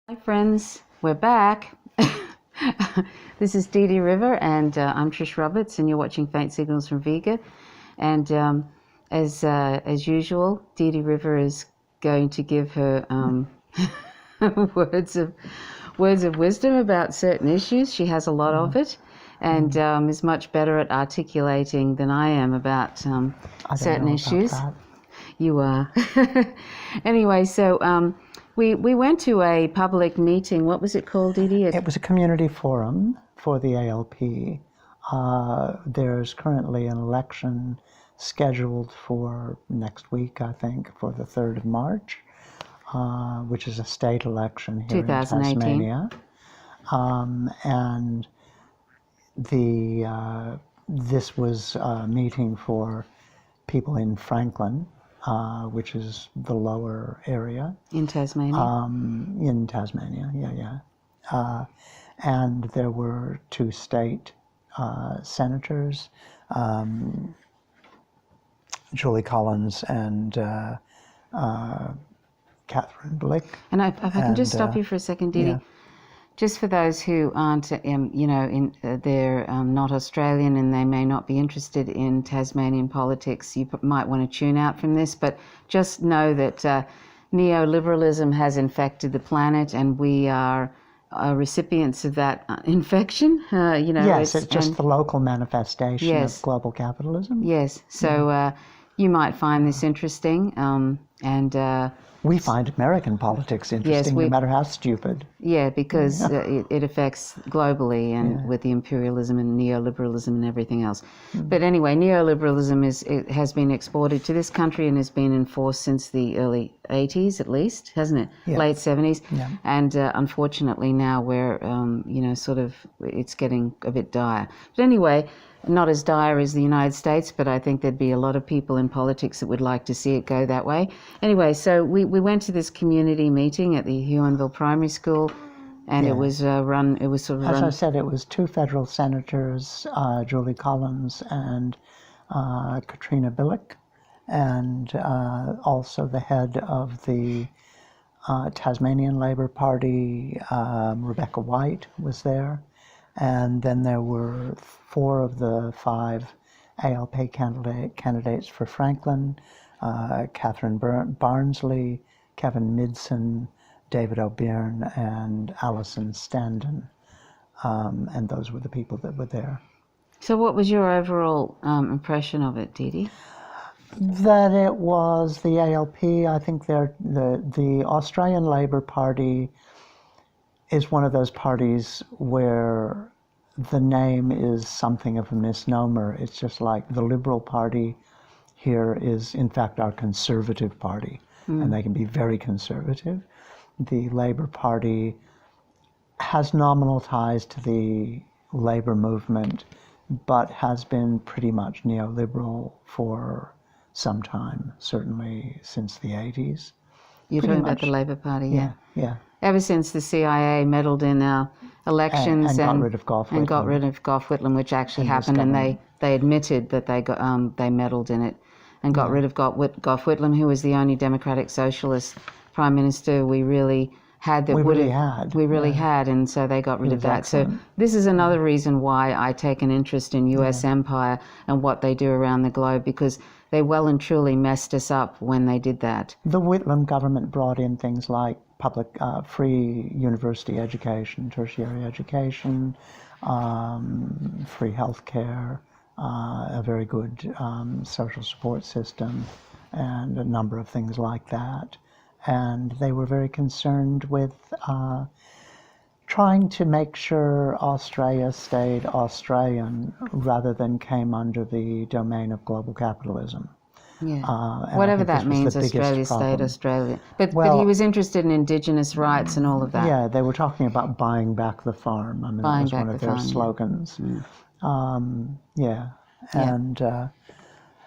Hi friends, we're back. This is Dee Dee River and I'm Trish Roberts and you're watching Faint Signals from Vega. And as usual, Dee Dee River is going to give her words of wisdom about certain issues. She has a lot of it and is much better at articulating than I am about certain issues. You are. Anyway, so we went to a public meeting. What was it called, Dee Dee? It was a community forum for the ALP. There's currently an election scheduled for next week, I think, for the 3rd of March, which is a state election here in Tasmania. And this was a meeting for people in Franklin, which is the lower area. In Tasmania? In Tasmania, yeah. And there were 2 state senators, Julie Collins and Catherine Blick. And if I can just stop you for a second, Dee Dee. Yeah. Just for those who aren't, they're not Australian and they may not be interested in Tasmanian politics, you might want to tune out from this, but just know that neoliberalism has infected the planet and we are recipients of that infection. Yes, it's just the local manifestation of global capitalism. Yes, so you might find this interesting we find American politics interesting, no matter how stupid. Yeah, because it affects globally and with the imperialism and neoliberalism and everything else. But anyway, neoliberalism has been exported to this country and has been in force since the early 80s, at least, hasn't it? Yeah. Late 70s. Yeah. And unfortunately now we're, it's getting a bit dire. But anyway, not as dire as the United States, but I think there'd be a lot of people in politics that would like to see it go that way. Anyway, so we went to this community meeting at the Huonville Primary School, and it was run. As I said, it was 2 federal senators, Julie Collins and Katrina Billick, and also the head of the Tasmanian Labor Party, Rebecca White, was there. And then there were 4 of the 5 ALP candidates for Franklin, Catherine Barnsley, Kevin Midson, David O'Byrne, and Alison Standen. And those were the people that were there. So what was your overall impression of it, Dee Dee? That it was the ALP. I think the Australian Labor Party is one of those parties where the name is something of a misnomer. It's just like the Liberal Party here is, in fact, our Conservative Party, and they can be very conservative. The Labor Party has nominal ties to the labor movement, but has been pretty much neoliberal for some time, certainly since the 80s. You're talking about the Labor Party, yeah. Ever since the CIA meddled in our elections and got rid of Gough Whitlam, which actually happened, and they admitted that they meddled in it and got rid of Gough Whitlam, who was the only Democratic Socialist Prime Minister we really had. We really had, and so they got rid of that. So this is another reason why I take an interest in U.S. empire and what they do around the globe, because they well and truly messed us up when they did that. The Whitlam government brought in things like public free university education, tertiary education, free health care, a very good social support system, and a number of things like that. And they were very concerned with trying to make sure Australia stayed Australian rather than came under the domain of global capitalism. Yeah, whatever that means, Australia stayed Australia. But he was interested in Indigenous rights and all of that. Yeah, they were talking about buying back the farm. I mean, that was one of their slogans.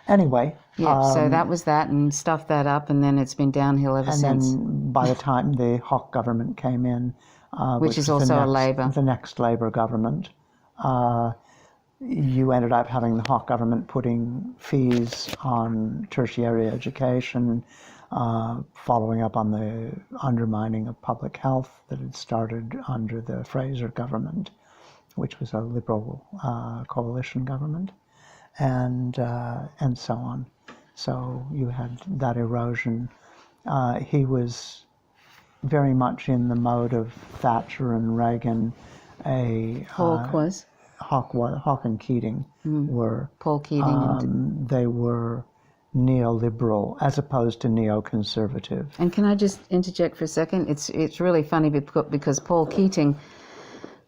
Anyway. Yeah, so that was that, and stuffed that up, and then it's been downhill ever since. And then by the time the Hawke government came in, which is also a Labor. The next Labor government, you ended up having the Hawke government putting fees on tertiary education, following up on the undermining of public health that had started under the Fraser government, which was a Liberal coalition government, and so on. So you had that erosion. He was very much in the mode of Thatcher and Reagan. Hawke was. Hawke and Keating were. Paul Keating. They were neoliberal as opposed to neoconservative. And can I just interject for a second? It's really funny because Paul Keating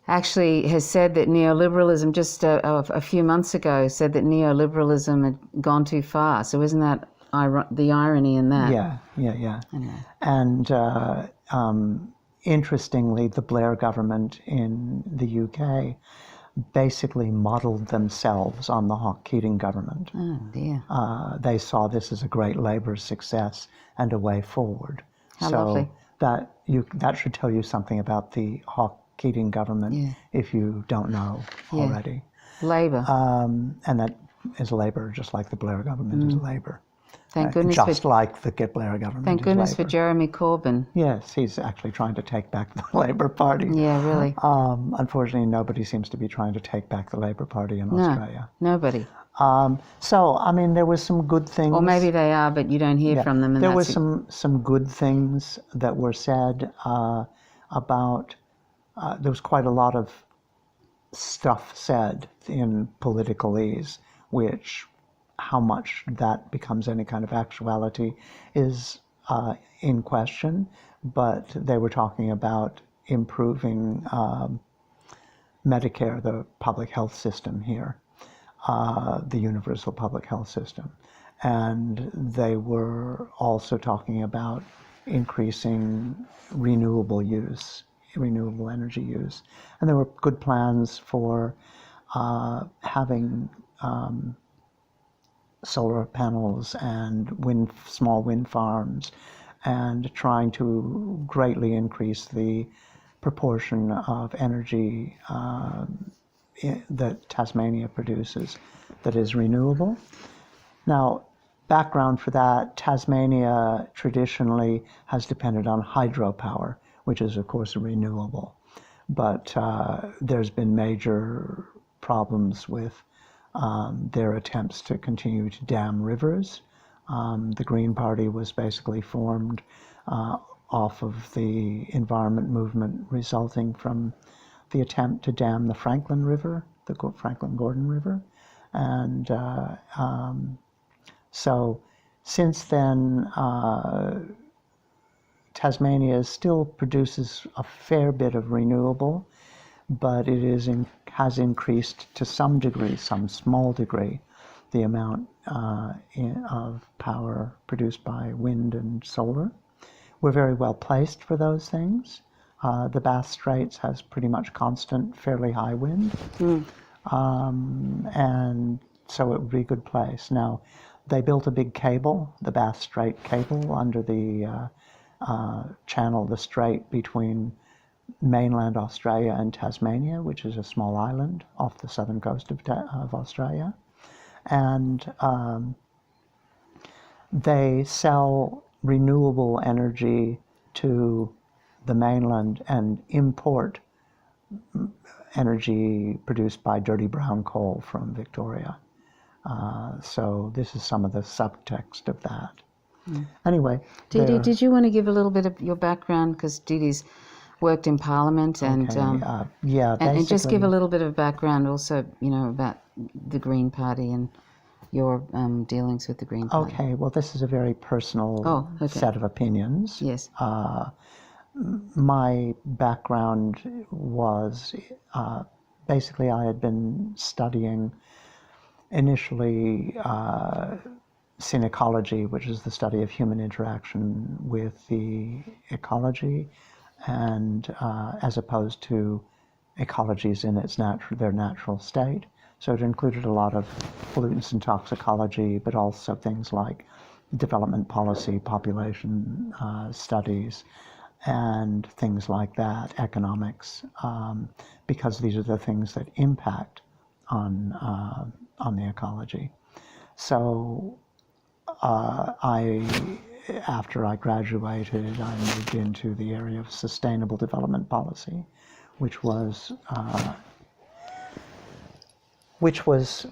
actually has said that neoliberalism, just a few months ago, said that neoliberalism had gone too far. So isn't that the irony in that? Yeah. Anyway. And interestingly, the Blair government in the UK basically modeled themselves on the Hawke-Keating government. Oh, dear. They saw this as a great Labour success and a way forward. How lovely. That should tell you something about the Hawke-Keating government if you don't know already. Labour. And that is Labour, just like the Blair government is Labour. Thank goodness like the Blair government. Thank goodness Labour. for Jeremy Corbyn. Yes, he's actually trying to take back the Labour Party. Yeah, really. Unfortunately, nobody seems to be trying to take back the Labour Party in Australia. Nobody. So, I mean, there was some good things. Or maybe they are, but you don't hear from them. And there was some good things that were said about. There was quite a lot of stuff said in politicalese, which. How much that becomes any kind of actuality is in question, but they were talking about improving Medicare, the public health system here, the universal public health system. And they were also talking about increasing renewable energy use. And there were good plans for having solar panels and small wind farms, and trying to greatly increase the proportion of energy that Tasmania produces that is renewable. Now, background for that, Tasmania traditionally has depended on hydropower, which is, of course, renewable. But there's been major problems with their attempts to continue to dam rivers. The Green Party was basically formed off of the environment movement resulting from the attempt to dam the Franklin River, the Franklin-Gordon River. And so since then, Tasmania still produces a fair bit of renewable, but it has increased to some degree, some small degree, the amount of power produced by wind and solar. We're very well placed for those things. The Bass Straits has pretty much constant, fairly high wind, and so it would be a good place. Now, they built a big cable, the Bass Strait cable, under the channel, the strait between mainland Australia and Tasmania, which is a small island off the southern coast of Australia. And they sell renewable energy to the mainland and import energy produced by dirty brown coal from Victoria. So this is some of the subtext of that. Anyway. Didi, did you want to give a little bit of your background? Because Didi's worked in Parliament and and just give a little bit of background also, about the Green Party and your dealings with the Green Party. Okay, well, this is a very personal set of opinions. Yes. My background was basically I had been studying initially synecology, which is the study of human interaction with the ecology, and as opposed to ecologies in their natural state. So it included a lot of pollutants and toxicology, but also things like development policy, population studies, and things like that, economics, because these are the things that impact on the ecology. So I after I graduated, I moved into the area of sustainable development policy, which was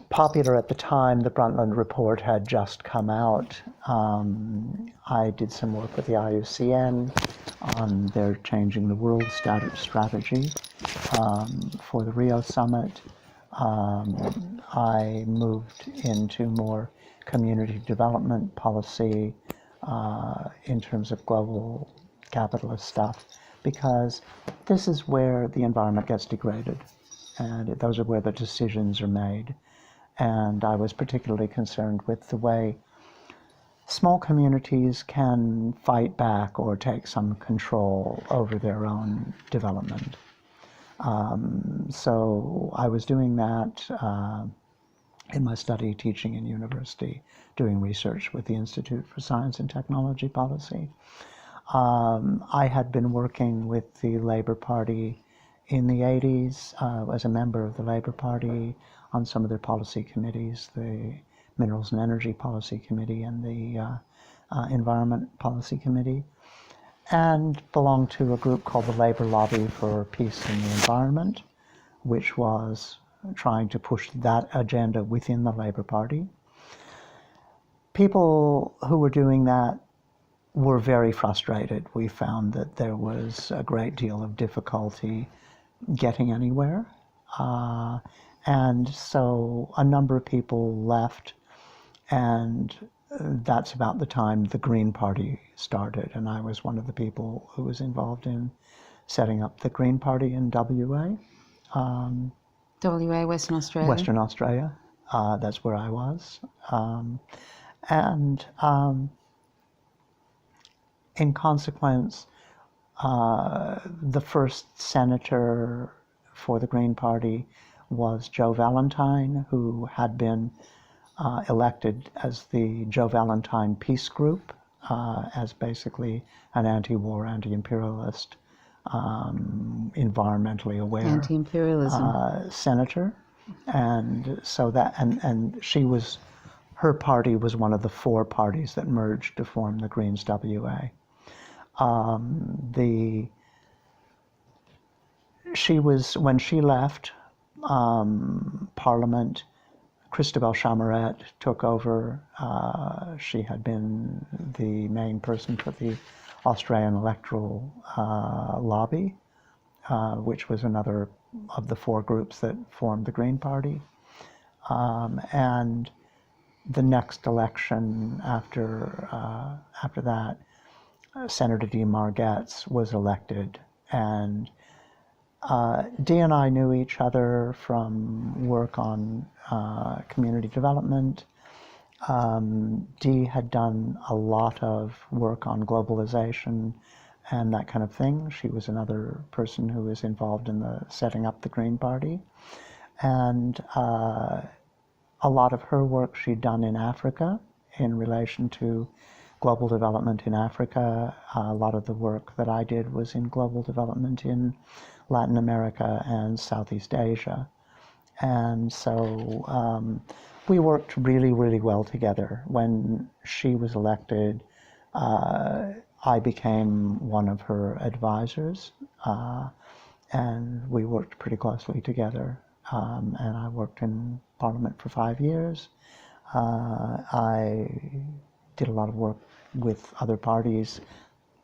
popular at the time. The Brundtland Report had just come out. I did some work with the IUCN on their Changing the World strategy for the Rio Summit. I moved into more community development policy in terms of global capitalist stuff, because this is where the environment gets degraded, and those are where the decisions are made. And I was particularly concerned with the way small communities can fight back or take some control over their own development. So I was doing that in my study, teaching in university, doing research with the Institute for Science and Technology Policy. I had been working with the Labor Party in the 80s as a member of the Labor Party on some of their policy committees, the Minerals and Energy Policy Committee and the Environment Policy Committee, and belonged to a group called the Labor Lobby for Peace and the Environment, which was trying to push that agenda within the Labor Party. People who were doing that were very frustrated. We found that there was a great deal of difficulty getting anywhere. And so a number of people left, and that's about the time the Green Party started. And I was one of the people who was involved in setting up the Green Party in WA. WA, Western Australia? Western Australia. That's where I was. In consequence, the first senator for the Green Party was Joe Valentine, who had been elected as the Joe Valentine Peace Group, as basically an anti-war, anti-imperialist, environmentally aware anti-imperialism senator. And so that, and her party was one of the four parties that merged to form the Greens WA. When she left Parliament, Christabel Chamarette took over. She had been the main person for the Australian Electoral Lobby, which was another of the four groups that formed the Green Party. And the next election after that, Senator Dee Margetts was elected, and Dee and I knew each other from work on community development. Dee had done a lot of work on globalization and that kind of thing. She was another person who was involved in the setting up the Green Party. And a lot of her work she'd done in Africa in relation to global development in Africa. A lot of the work that I did was in global development in Latin America and Southeast Asia. And so we worked really, really well together. When she was elected, I became one of her advisors, and we worked pretty closely together. And I worked in Parliament for 5 years. I did a lot of work with other parties,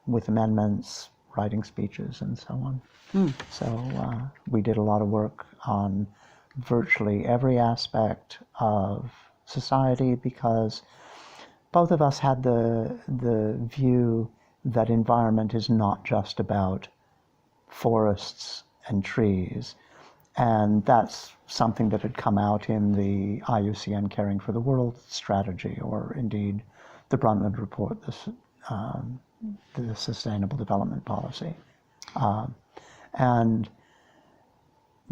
with amendments, writing speeches, and so on. So we did a lot of work on virtually every aspect of society, because both of us had the view that environment is not just about forests and trees. And that's something that had come out in the IUCN Caring for the World strategy, or indeed the Brundtland Report, the Sustainable Development Policy. And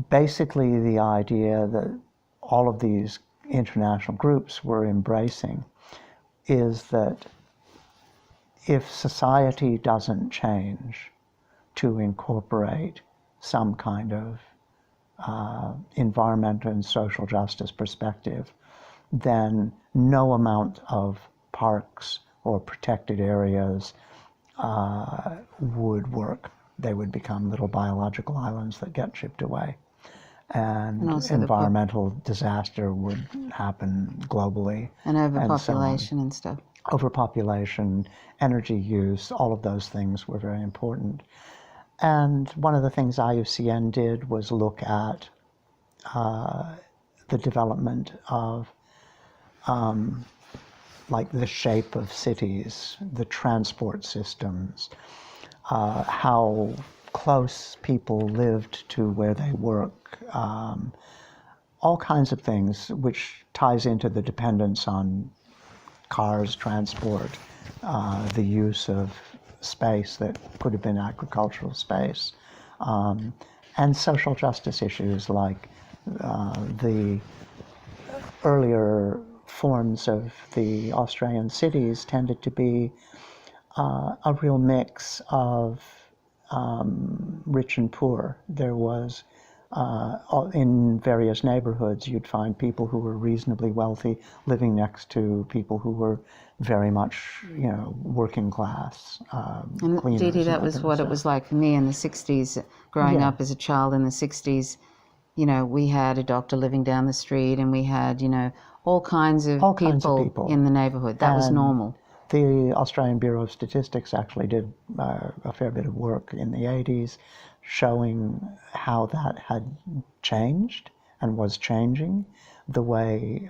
basically the idea that all of these international groups were embracing is that if society doesn't change to incorporate some kind of environmental and social justice perspective, then no amount of parks or protected areas would work. They would become little biological islands that get chipped away. And environmental disaster would happen globally. And overpopulation and stuff. Overpopulation, energy use, all of those things were very important. And one of the things IUCN did was look at the development of like the shape of cities, the transport systems, how close people lived to where they work, all kinds of things, which ties into the dependence on cars, transport, the use of space that could have been agricultural space, and social justice issues like the earlier forms of the Australian cities tended to be a real mix of rich and poor. There was, in various neighborhoods, you'd find people who were reasonably wealthy living next to people who were very much, working class. And Dee Dee, that was what it was like for me in the 60s, growing up as a child in the 60s. We had a doctor living down the street, and we had, all kinds of people in the neighborhood. That was normal. The Australian Bureau of Statistics actually did a fair bit of work in the 80s showing how that had changed and was changing, the way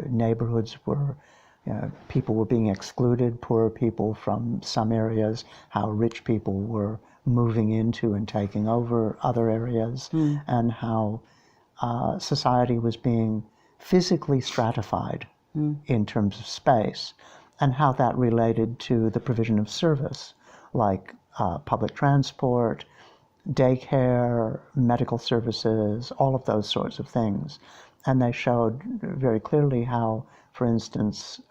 neighborhoods were, people were being excluded, poorer people from some areas, how rich people were moving into and taking over other areas, and how society was being physically stratified in terms of space, and how that related to the provision of service, like public transport, daycare, medical services, all of those sorts of things. And they showed very clearly how, for instance,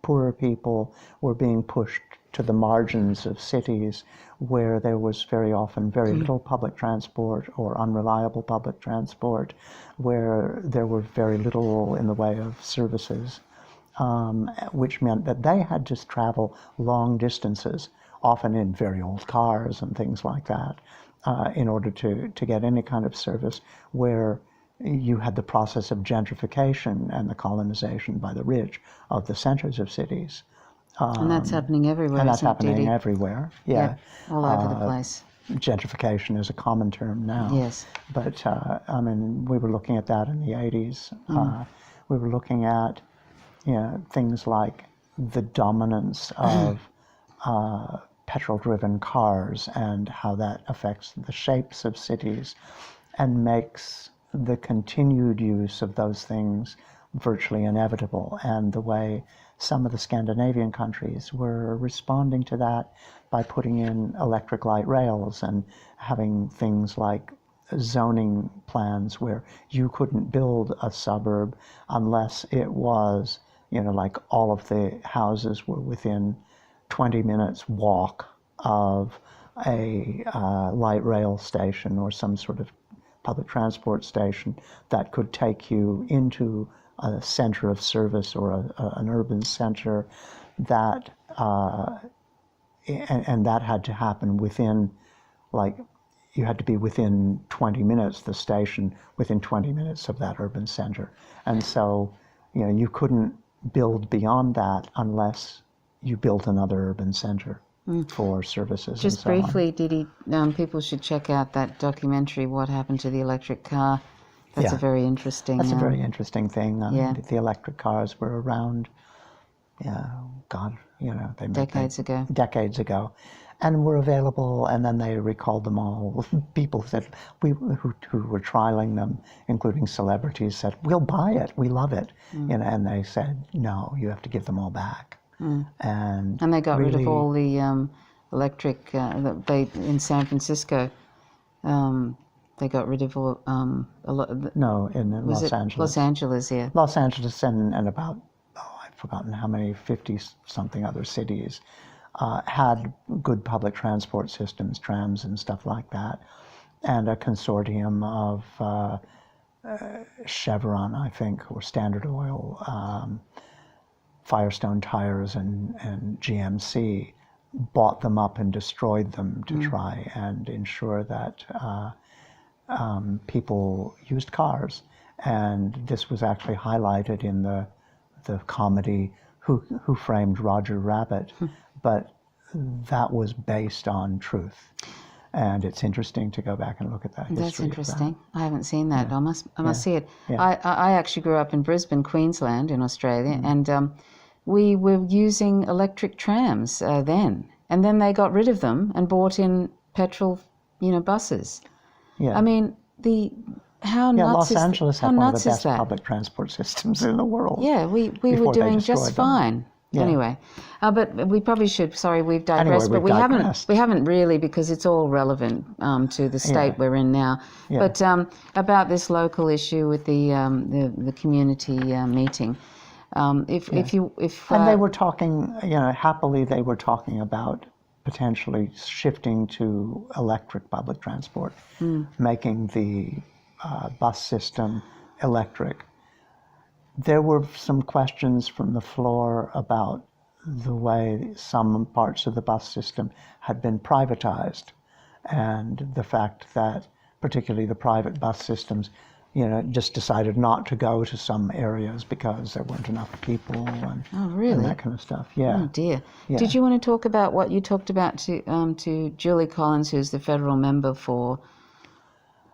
poorer people were being pushed to the margins of cities where there was very often very little public transport or unreliable public transport, where there were very little in the way of services, which meant that they had to travel long distances, often in very old cars and things like that, in order to get any kind of service, where you had the process of gentrification and the colonization by the rich of the centers of cities. And that's happening everywhere. And that's happening everywhere. Yeah, all over the place. Gentrification is a common term now. Yes. But we were looking at that in the 80s. We were looking at, things like the dominance of petrol-driven cars and how that affects the shapes of cities and makes the continued use of those things virtually inevitable, and the way some of the Scandinavian countries were responding to that by putting in electric light rails and having things like zoning plans where you couldn't build a suburb unless it was, like all of the houses were within 20 minutes walk of a light rail station or some sort of public transport station that could take you into a center of service or an urban center, that and that had to happen within, like, you had to be within 20 minutes, the station within 20 minutes of that urban center. And so, you couldn't build beyond that unless you built another urban center for services. Just and so briefly, Didi, people should check out that documentary, What Happened to the Electric Car. That's a very interesting... That's a very interesting thing. The electric cars were around, they decades ago, and were available, and then they recalled them all. People said, who were trialing them, including celebrities, said, "We'll buy it, we love it," and they said, "No, you have to give them all back." And they got rid of all the electric, in San Francisco, they got rid of all, a lot of... No, in Los Angeles. Los Angeles, yeah. Los Angeles and about, I've forgotten how many, 50-something other cities had good public transport systems, trams and stuff like that. And a consortium of Chevron, I think, or Standard Oil, Firestone Tires and GMC bought them up and destroyed them to try and ensure that people used cars. And this was actually highlighted in the comedy Who Framed Roger Rabbit, but that was based on truth. And it's interesting to go back and look at that history. That's interesting. I haven't seen that. Yeah. I must see it. Yeah. I actually grew up in Brisbane, Queensland, in Australia, and we were using electric trams then. And then they got rid of them and brought in petrol, buses. Yeah. I mean, how nuts Los Angeles how had one of nuts the is best that? public transport systems in the world. Yeah, we were before they doing destroyed just them. fine. Yeah. Anyway, but we probably should. Sorry, we've digressed, Anyway, but we've we digressed. haven't really, because it's all relevant to the state we're in now. Yeah. But about this local issue with the community meeting, And they were talking, happily they were talking about potentially shifting to electric public transport, making the bus system electric. There were some questions from the floor about the way some parts of the bus system had been privatized, and the fact that particularly the private bus systems, just decided not to go to some areas because there weren't enough people and, and that kind of stuff. Yeah. Oh dear. Yeah. Did you want to talk about what you talked about to Julie Collins, who's the federal member for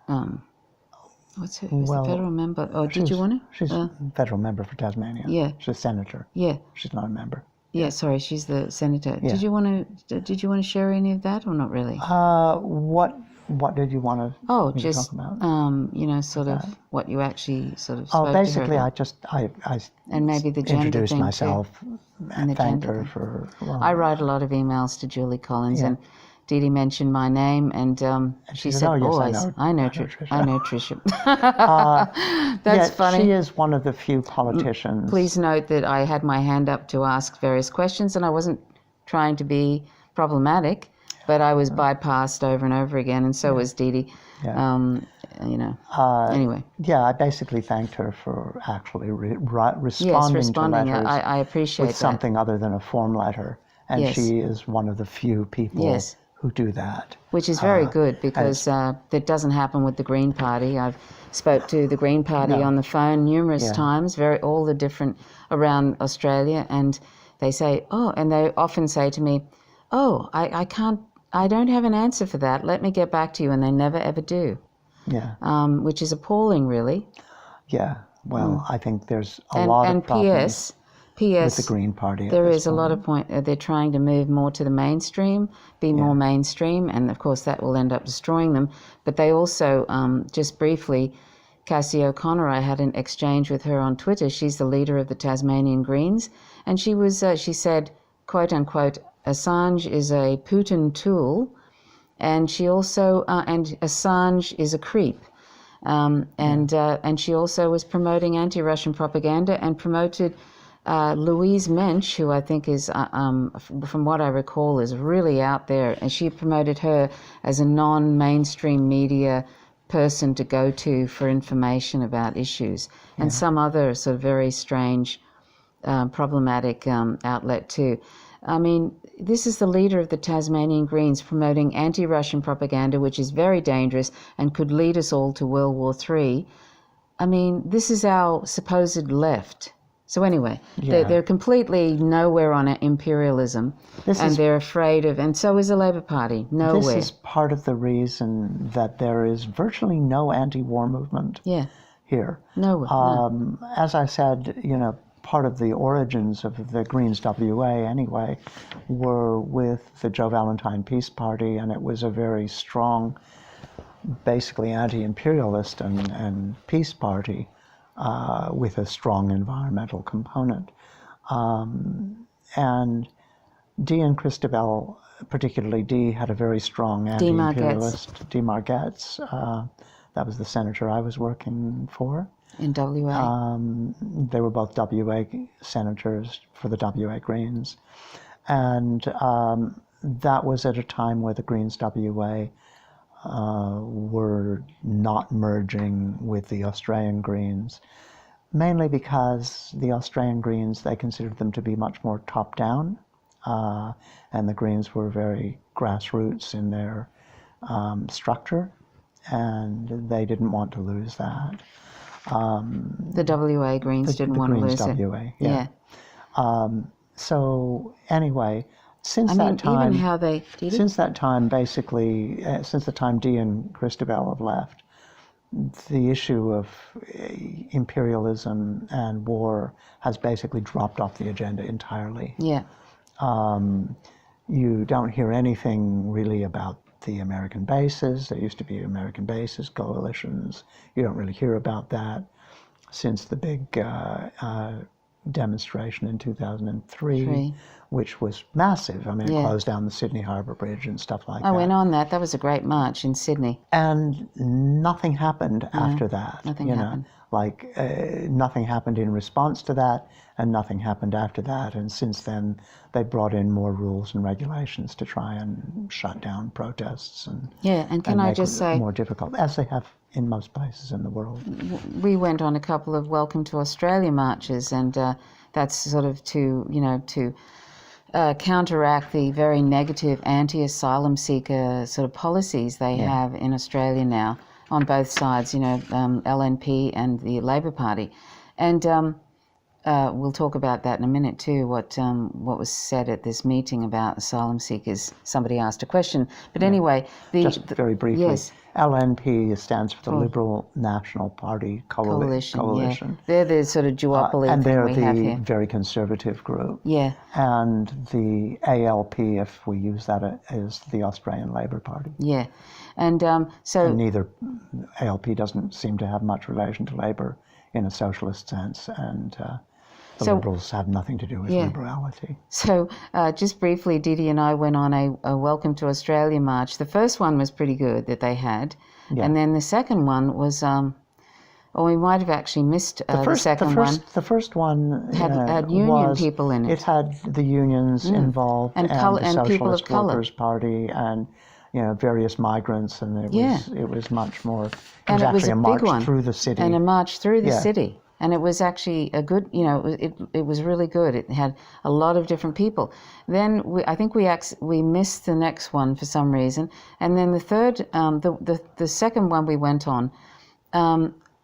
who's the federal member? Oh, did you want to? She's a federal member for Tasmania. Yeah. She's a senator. Yeah. She's not a member. Yeah, sorry, she's the senator. Yeah. Did you want to share any of that or not really? What did you want to just talk about? sort of what you actually sort of spoke basically, to her about. I And maybe the gender introduced thing myself too. and thanked gender her thing. for. I write a lot of emails to Julie Collins, Yeah. and Dee Dee mentioned my name, and she said, "Oh, yes, "Always, I know Tricia." I know Tricia." That's funny. She is one of the few politicians. Please note that I had my hand up to ask various questions, and I wasn't trying to be problematic, but I was bypassed over and over again, and so was Dee Dee. Yeah. Anyway. Yeah, I basically thanked her for actually responding responding. to letters I appreciate with that. something other than a form letter, and Yes. she is one of the few people who do that. Which is very good, because that doesn't happen with the Green Party. I've spoke to the Green Party on the phone numerous times, all the different around Australia, and they say, and they often say to me, I don't have an answer for that. Let me get back to you, and they never ever do. Yeah. Which is appalling, really. Yeah. Well, I think there's a lot of problems with the Green Party. There is a lot of they're trying to move more to the mainstream, be more mainstream, and of course that will end up destroying them. But they also, just briefly, Cassie O'Connor, I had an exchange with her on Twitter. She's the leader of the Tasmanian Greens, and she said, quote unquote, Assange is a Putin tool, and she also and Assange is a creep. And she also was promoting anti-Russian propaganda and promoted Louise Mensch, who I think is, from what I recall, is really out there. And she promoted her as a non-mainstream media person to go to for information about issues. And some other sort of very strange, problematic outlet too. I mean, this is the leader of the Tasmanian Greens promoting anti-Russian propaganda, which is very dangerous and could lead us all to World War III. I mean, this is our supposed left. So anyway, they're completely nowhere on imperialism, they're afraid of, and so is the Labor Party, nowhere. This is part of the reason that there is virtually no anti-war movement here. Nowhere. As I said, part of the origins of the Greens WA anyway were with the Joe Valentine Peace Party, and it was a very strong, basically anti-imperialist and peace party with a strong environmental component. And Dee and Christabel, particularly Dee, had a very strong anti-imperialist. Dee Margetts. That was the senator I was working for. In WA? They were both WA senators for the WA Greens. And that was at a time where the Greens WA were not merging with the Australian Greens. mainly because the Australian Greens, they considered them to be much more top-down, and the Greens were very grassroots in their structure, and they didn't want to lose that. The WA Greens didn't want to lose it. WA, yeah. So anyway, since that time, even how they did it? Since that time, basically, since the time Dee and Christabel have left, the issue of imperialism and war has basically dropped off the agenda entirely. Yeah. You don't hear anything really about the American bases. There used to be American bases, coalitions. You don't really hear about that since the big demonstration in 2003, which was massive. I mean, it closed down the Sydney Harbour Bridge and stuff like that. I went on that. That was a great march in Sydney. And nothing happened after that. Nothing happened. Nothing happened in response to that, and nothing happened after that. And since then, they brought in more rules and regulations to try and shut down protests and make it more difficult, as they have in most places in the world. We went on a couple of Welcome to Australia marches, and that's sort of to counteract the very negative anti-asylum seeker sort of policies they have in Australia now on both sides, LNP and the Labor Party. And we'll talk about that in a minute too, what was said at this meeting about asylum seekers. Somebody asked a question. But anyway... Just very briefly, yes. LNP stands for the Liberal National Party Coalition. Yeah. They're the sort of duopoly and they're we have here. the very conservative group. Yeah. And the ALP, if we use that, is the Australian Labor Party. Yeah. And and neither ALP doesn't seem to have much relation to Labor in a socialist sense, and the Liberals have nothing to do with liberality. So just briefly, Didi and I went on a Welcome to Australia march. The first one was pretty good that they had, and then the second one was, we might have actually missed the second one. The first one had union people in it. It had the unions involved and the Socialist Workers' Party and various migrants, and it was much more. It was a march through the city. And a march through the city. And it was actually a good, it was really good. It had a lot of different people. Then I think we missed the next one for some reason. And then the third, the second one we went on,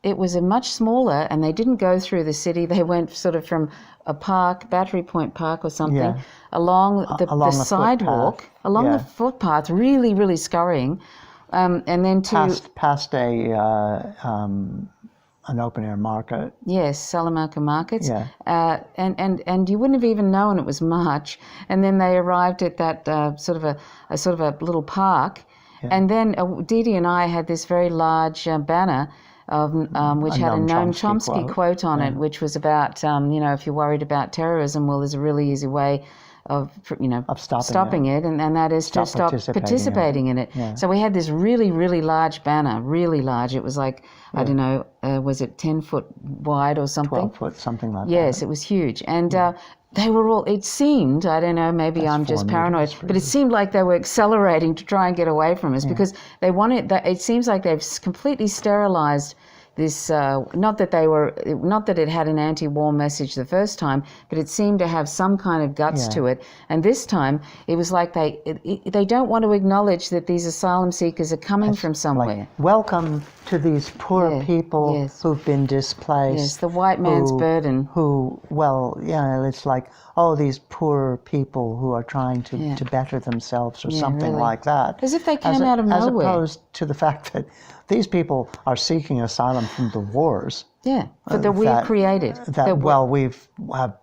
it was a much smaller, and they didn't go through the city. They went sort of from a park, Battery Point Park or something, along the sidewalk, along the footpath, really, really scurrying, and then past an open-air market. Yes, Salamanca markets. Yeah. And you wouldn't have even known it was March. And then they arrived at that sort of a little park. Yeah. And then Didi and I had this very large banner of which had a Noam Chomsky quote on it, which was about if you're worried about terrorism, well, there's a really easy way of stopping it, and that is to stop participating in it. Yeah. So we had this really, really large banner, really large. It was like, I don't know, was it 10 foot wide or something? 12 foot, something like that. Yes, it was huge. And they were all, it seemed, I don't know, maybe I'm just paranoid, but it seemed like they were accelerating to try and get away from us because they wanted, it seems like they've completely sterilized this, not that it had an anti-war message the first time, but it seemed to have some kind of guts to it. And this time, it was like they don't want to acknowledge that these asylum seekers are coming from somewhere. Like, welcome to these poor people who've been displaced. Yes, the white man's burden. It's like, these poor people who are trying to better themselves or something like that. As if they came out of nowhere. As opposed to the fact that these people are seeking asylum from the wars. Yeah, but that we've created. We've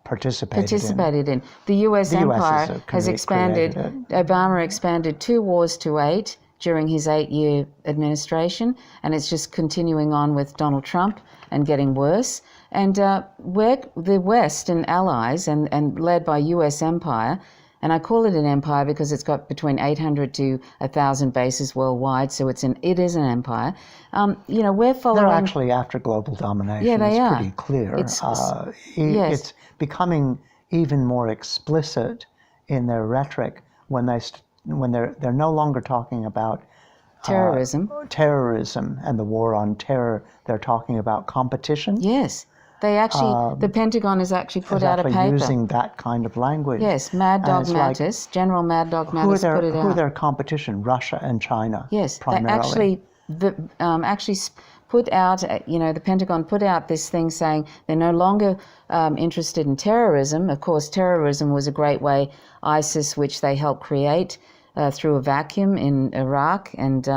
participated in. The U.S. empire has expanded. Obama expanded 2 wars to 8 during his 8-year administration, and it's just continuing on with Donald Trump and getting worse. And we're the West and allies, and led by U.S. empire, and I call it an empire because it's got between 800 to 1,000 bases worldwide, so it is an empire. We're following... They're actually after global domination. Yeah, they are. Pretty clear. It's becoming even more explicit in their rhetoric when they're no longer talking about terrorism and the war on terror. They're talking about competition. Yes. They actually, the Pentagon has actually put out a paper. Using that kind of language. Yes, Mad Dog Mattis, General Mad Dog Mattis put it out. Who are their competition? Russia and China. Yes, primarily. they actually put out, the Pentagon put out this thing saying they're no longer interested in terrorism. Of course, terrorism was a great way, ISIS, which they helped create through a vacuum in Iraq, and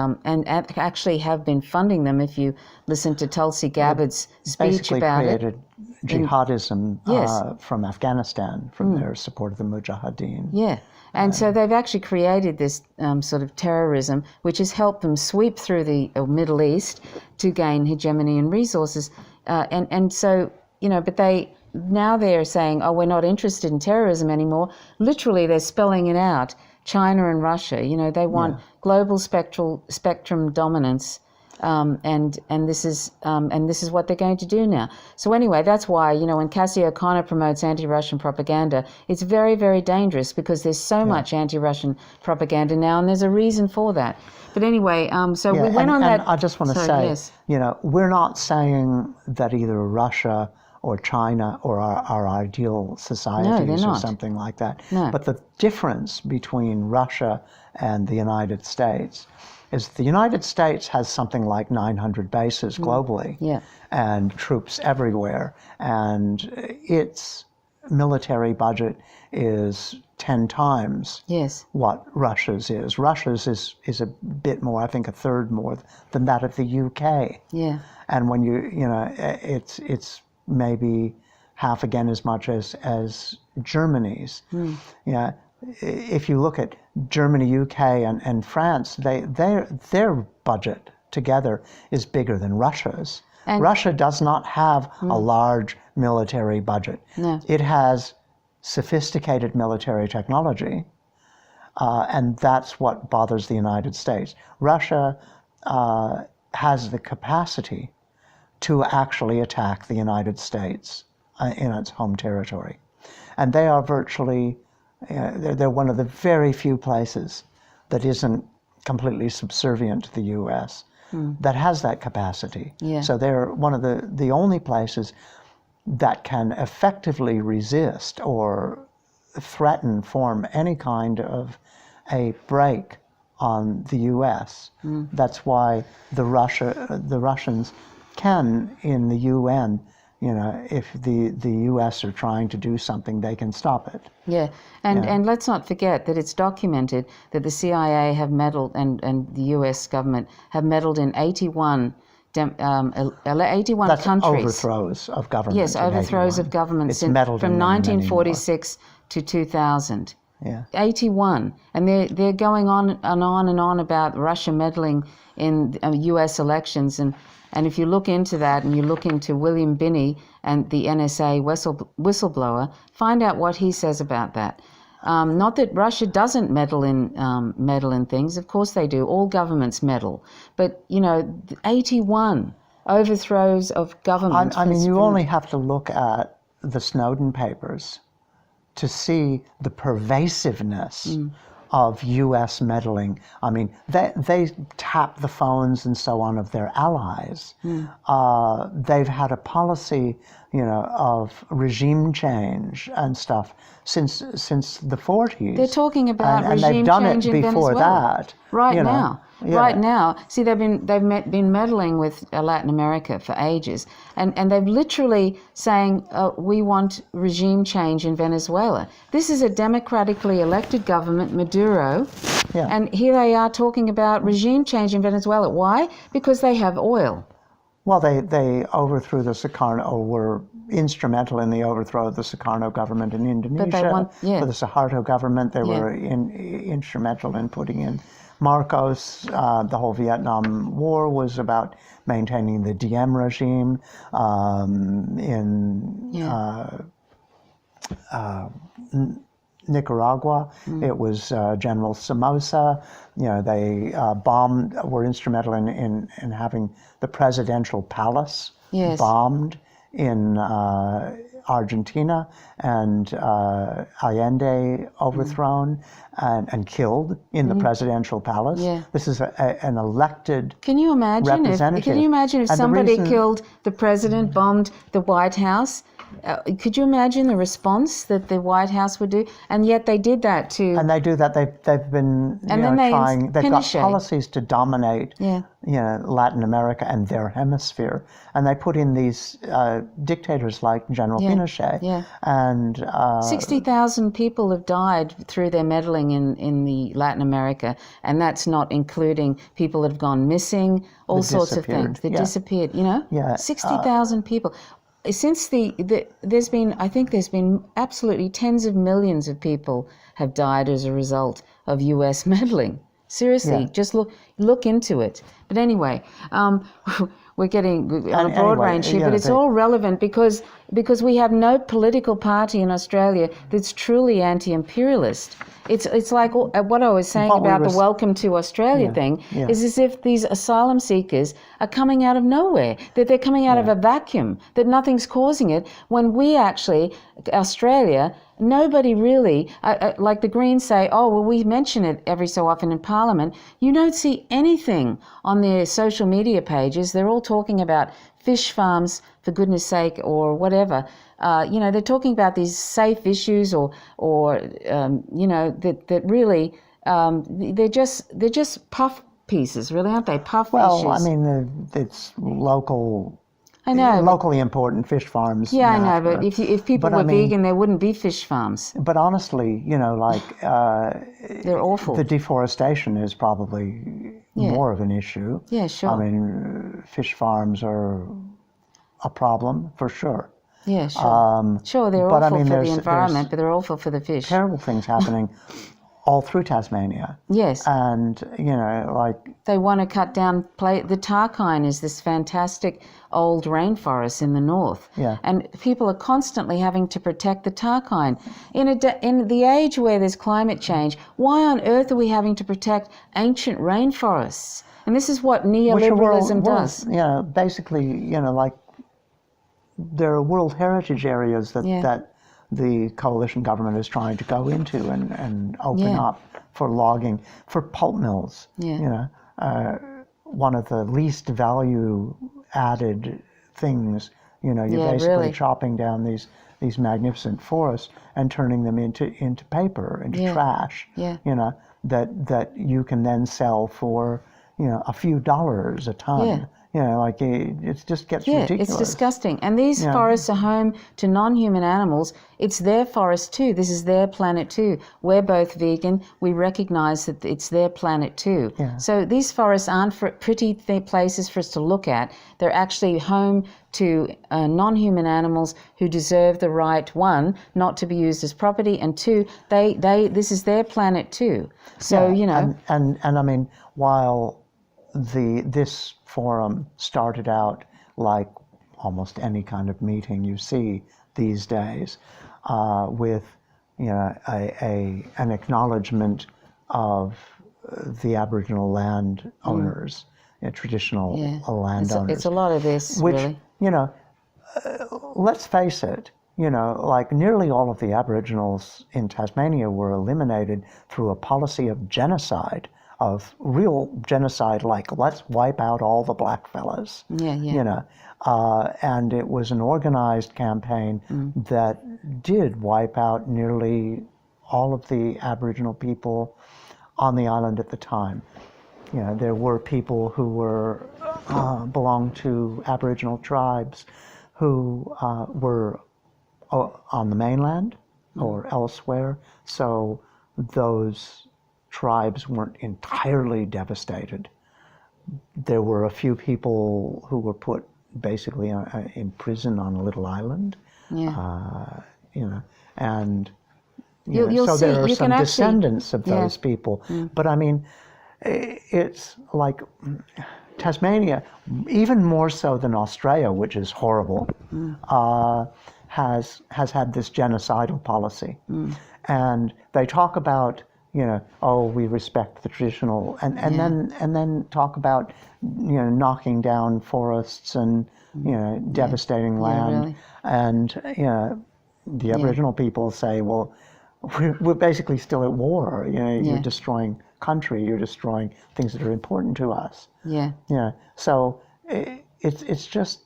actually have been funding them. If you listen to Tulsi Gabbard's speech about it. Basically created jihadism from Afghanistan, from their support of the Mujahideen. Yeah. And so they've actually created this sort of terrorism, which has helped them sweep through the Middle East to gain hegemony and resources. And so, but now they're saying, oh, we're not interested in terrorism anymore. Literally, they're spelling it out. China and Russia, they want global spectrum dominance. And this is what they're going to do now. So anyway, that's why, when Cassie O'Connor promotes anti-Russian propaganda, it's very, very dangerous, because there's so much anti-Russian propaganda now, and there's a reason for that. But anyway, so we went on that. And I just want to say, we're not saying that either Russia or China or our ideal societies or something like that. No. But the difference between Russia and the United States is the United States has something like 900 bases globally and troops everywhere, and its military budget is 10 times what Russia's is. Russia's is a bit more, I think a third more than that of the UK. Yeah. And when it's maybe half again as much as Germany's. If you look at Germany, UK, and France, their budget together is bigger than Russia's. And Russia does not have a large military budget. No. It has sophisticated military technology, and that's what bothers the United States. Russia has the capacity to actually attack the United States in its home territory. And they are virtually, they're one of the very few places that isn't completely subservient to the U.S. That has that capacity. Yeah. So they're one of the only places that can effectively resist or form any kind of a break on the U.S. That's why the Russians can, in the UN, if the U.S. are trying to do something, they can stop it. Yeah, and let's not forget that it's documented that the CIA have meddled and the U.S. government have meddled in 81 That's countries. Overthrows of government. Yes, overthrows of government from 1946 to 2000. Yeah. 81, and they're going on and on and on about Russia meddling in U.S. elections, and if you look into that and you look into William Binney and the NSA whistleblower, find out what he says about that. Not that Russia doesn't meddle in things. Of course they do. All governments meddle. But 81 overthrows of government. I mean, you only have to look at the Snowden papers to see the pervasiveness of U.S. meddling. I mean, they tap the phones and so on of their allies. They've had a policy, of regime change and stuff since the 40s. They're talking about regime change and they've done it before Venezuela. that. Right now. Yeah. Right now. See, they've been meddling with Latin America for ages, and they've literally saying we want regime change in Venezuela. This is a democratically elected government, Maduro, and here they are talking about regime change in Venezuela. Why? Because they have oil. Well, they overthrew the Sukarno, or were instrumental in the overthrow of the Sukarno government in Indonesia. For the Suharto government, they were instrumental in putting in Marcos. The whole Vietnam War was about maintaining the Diem regime. Nicaragua, it was General Somoza. They were instrumental in having the presidential palace bombed in Argentina and Allende overthrown and killed in the presidential palace. Yeah. This is an elected Can you imagine if And the somebody reason- killed the president, bombed the White House? Could you imagine the response that the White House would do? And yet they did that to. And they do that. They've been trying. They've got policies to dominate, Latin America and their hemisphere. And they put in these dictators like General Pinochet. Yeah. And 60,000 people have died through their meddling in the Latin America, and that's not including people that have gone missing, all sorts of things that disappeared. Yeah. 60,000 people. Since there's been absolutely tens of millions of people have died as a result of U.S. meddling. Seriously, just look into it. But anyway, we're getting on a broad range here, but it's all relevant because we have no political party in Australia that's truly anti-imperialist. It's like what I was saying about the Welcome to Australia thing is as if these asylum seekers are coming out of nowhere, that they're coming out of a vacuum, that nothing's causing it, when we actually, Australia, nobody really, like the Greens say, oh, well, we mention it every so often in Parliament. You don't see anything on their social media pages. They're all talking about fish farms, for goodness sake, or whatever. They're talking about these safe issues or that really, they're just puff pieces, really, aren't they? Puff issues. Well, I mean, it's local. I know. Locally important fish farms. Yeah, I know, but if people were vegan, there wouldn't be fish farms. But honestly, they're awful. The deforestation is probably more of an issue. Yeah, sure. I mean, fish farms are a problem for sure. Yeah, sure. Sure, they're awful for the environment, but they're awful for the fish. Terrible things happening all through Tasmania. Yes. And, they want to cut down, the Tarkine is this fantastic old rainforest in the north. Yeah. And people are constantly having to protect the Tarkine. In the age where there's climate change, why on earth are we having to protect ancient rainforests? And this is what neoliberalism does. Basically, there are World Heritage areas that the coalition government is trying to go into and open up for logging, for pulp mills. Yeah. One of the least value added things, you're basically really chopping down these magnificent forests and turning them into paper, into trash, that you can then sell for, a few dollars a ton. Yeah. It just gets ridiculous. It's disgusting. And these forests are home to non-human animals. It's their forest too. This is their planet too. We're both vegan. We recognize that it's their planet too. Yeah. So these forests aren't pretty places for us to look at. They're actually home to non-human animals who deserve the right, one, not to be used as property, and two, this is their planet too. So, And I mean, while this forum started out like almost any kind of meeting you see these days, with an acknowledgement of the Aboriginal land owners, traditional landowners. It's a lot of this, which, really. Let's face it, nearly all of the Aboriginals in Tasmania were eliminated through a policy of genocide. Of real genocide, like let's wipe out all the black fellas. And it was an organized campaign that did wipe out nearly all of the Aboriginal people on the island at the time. There were people who were belonged to Aboriginal tribes who were on the mainland or elsewhere. So those tribes weren't entirely devastated. There were a few people who were put basically in prison on a little island. And so there are some descendants of those people. But I mean, it's like Tasmania, even more so than Australia, which is horrible, has had this genocidal policy. And they talk about, we respect the traditional, and then talk about, knocking down forests and devastating land. really. And the Aboriginal people say, well, we're basically still at war. You're destroying country, you're destroying things that are important to us. So it's just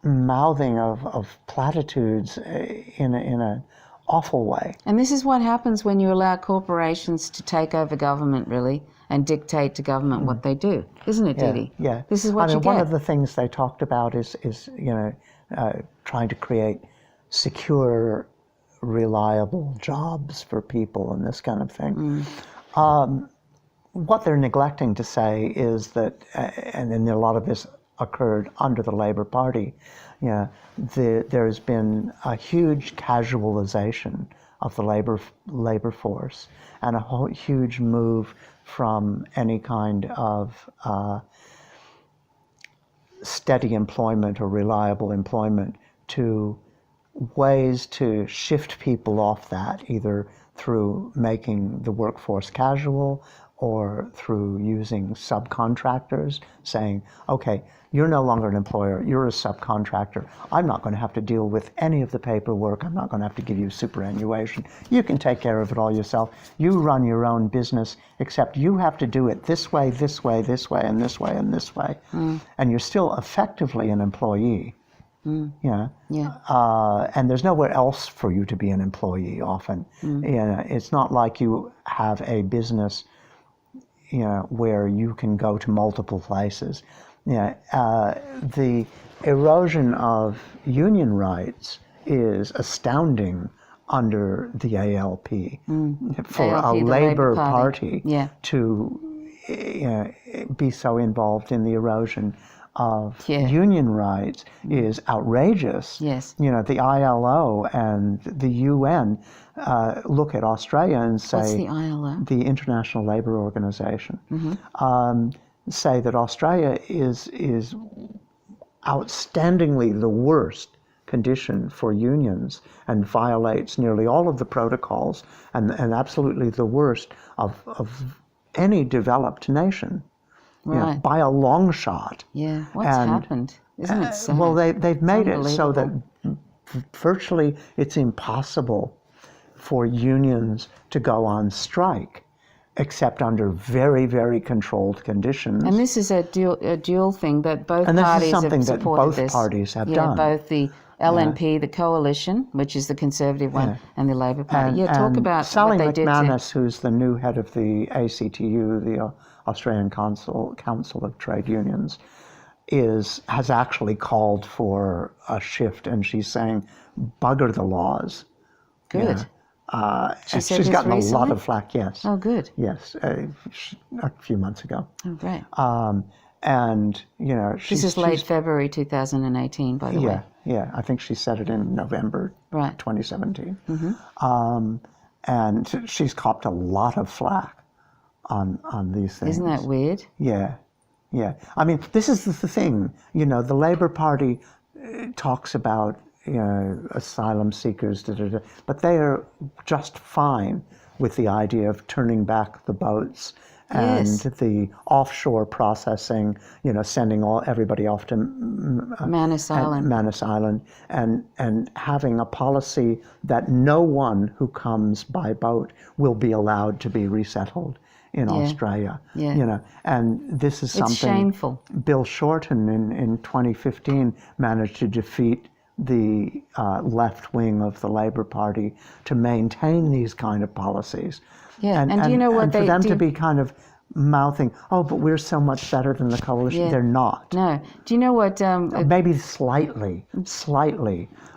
mouthing of platitudes in an awful way. And this is what happens when you allow corporations to take over government, really, and dictate to government what they do, isn't it, Didi? Yeah. This is what you get. One of the things they talked about is trying to create secure, reliable jobs for people and this kind of thing. What they're neglecting to say is that, and then a lot of this occurred under the Labor Party, there's been a huge casualization of the labor force and a huge move from any kind of steady employment or reliable employment to ways to shift people off that, either through making the workforce casual or through using subcontractors, saying, okay, you're no longer an employer, you're a subcontractor. I'm not going to have to deal with any of the paperwork. I'm not going to have to give you superannuation. You can take care of it all yourself. You run your own business, except you have to do it this way, this way, this way, and this way, and this way. And you're still effectively an employee. And there's nowhere else for you to be an employee often. It's not like you have a business where you can go to multiple places. The erosion of union rights is astounding under the ALP. For ALP, a the Labor Labor Party. to be so involved in the erosion of union rights is outrageous. The ILO and the UN look at Australia and say, what's the ILO? The International Labour Organization, say that Australia is outstandingly the worst condition for unions and violates nearly all of the protocols and absolutely the worst of any developed nation. By a long shot. What's happened? Isn't it sad? Well, they've made it so that virtually it's impossible for unions to go on strike, except under very, very controlled conditions. And this is a dual thing that both and parties this is something have that supported. Both parties have done. Both the LNP, the coalition, which is the Conservative one, and the Labor Party. Talk about Sally what they McManus, who's the new head of the ACTU, the Australian Council of Trade Unions, has actually called for a shift, and she's saying, bugger the laws. Good. She's gotten a lot of flack, yes. Oh, good. Yes, a few months ago. Oh, great. And, this is late February 2018, by the way. Yeah, I think she said it in November 2017. And she's copped a lot of flack on these things. Isn't that weird? Yeah. I mean, this is the thing. The Labor Party talks about asylum seekers, but they are just fine with the idea of turning back the boats and the offshore processing, sending everybody off to Manus Island, and having a policy that no one who comes by boat will be allowed to be resettled in Australia. And this is something. It's shameful. Bill Shorten in 2015 managed to defeat the left wing of the Labor Party to maintain these kind of policies. And do you know what and for them to be kind of mouthing, oh, but we're so much better than the coalition. They're not. No. Do you know what? Maybe slightly,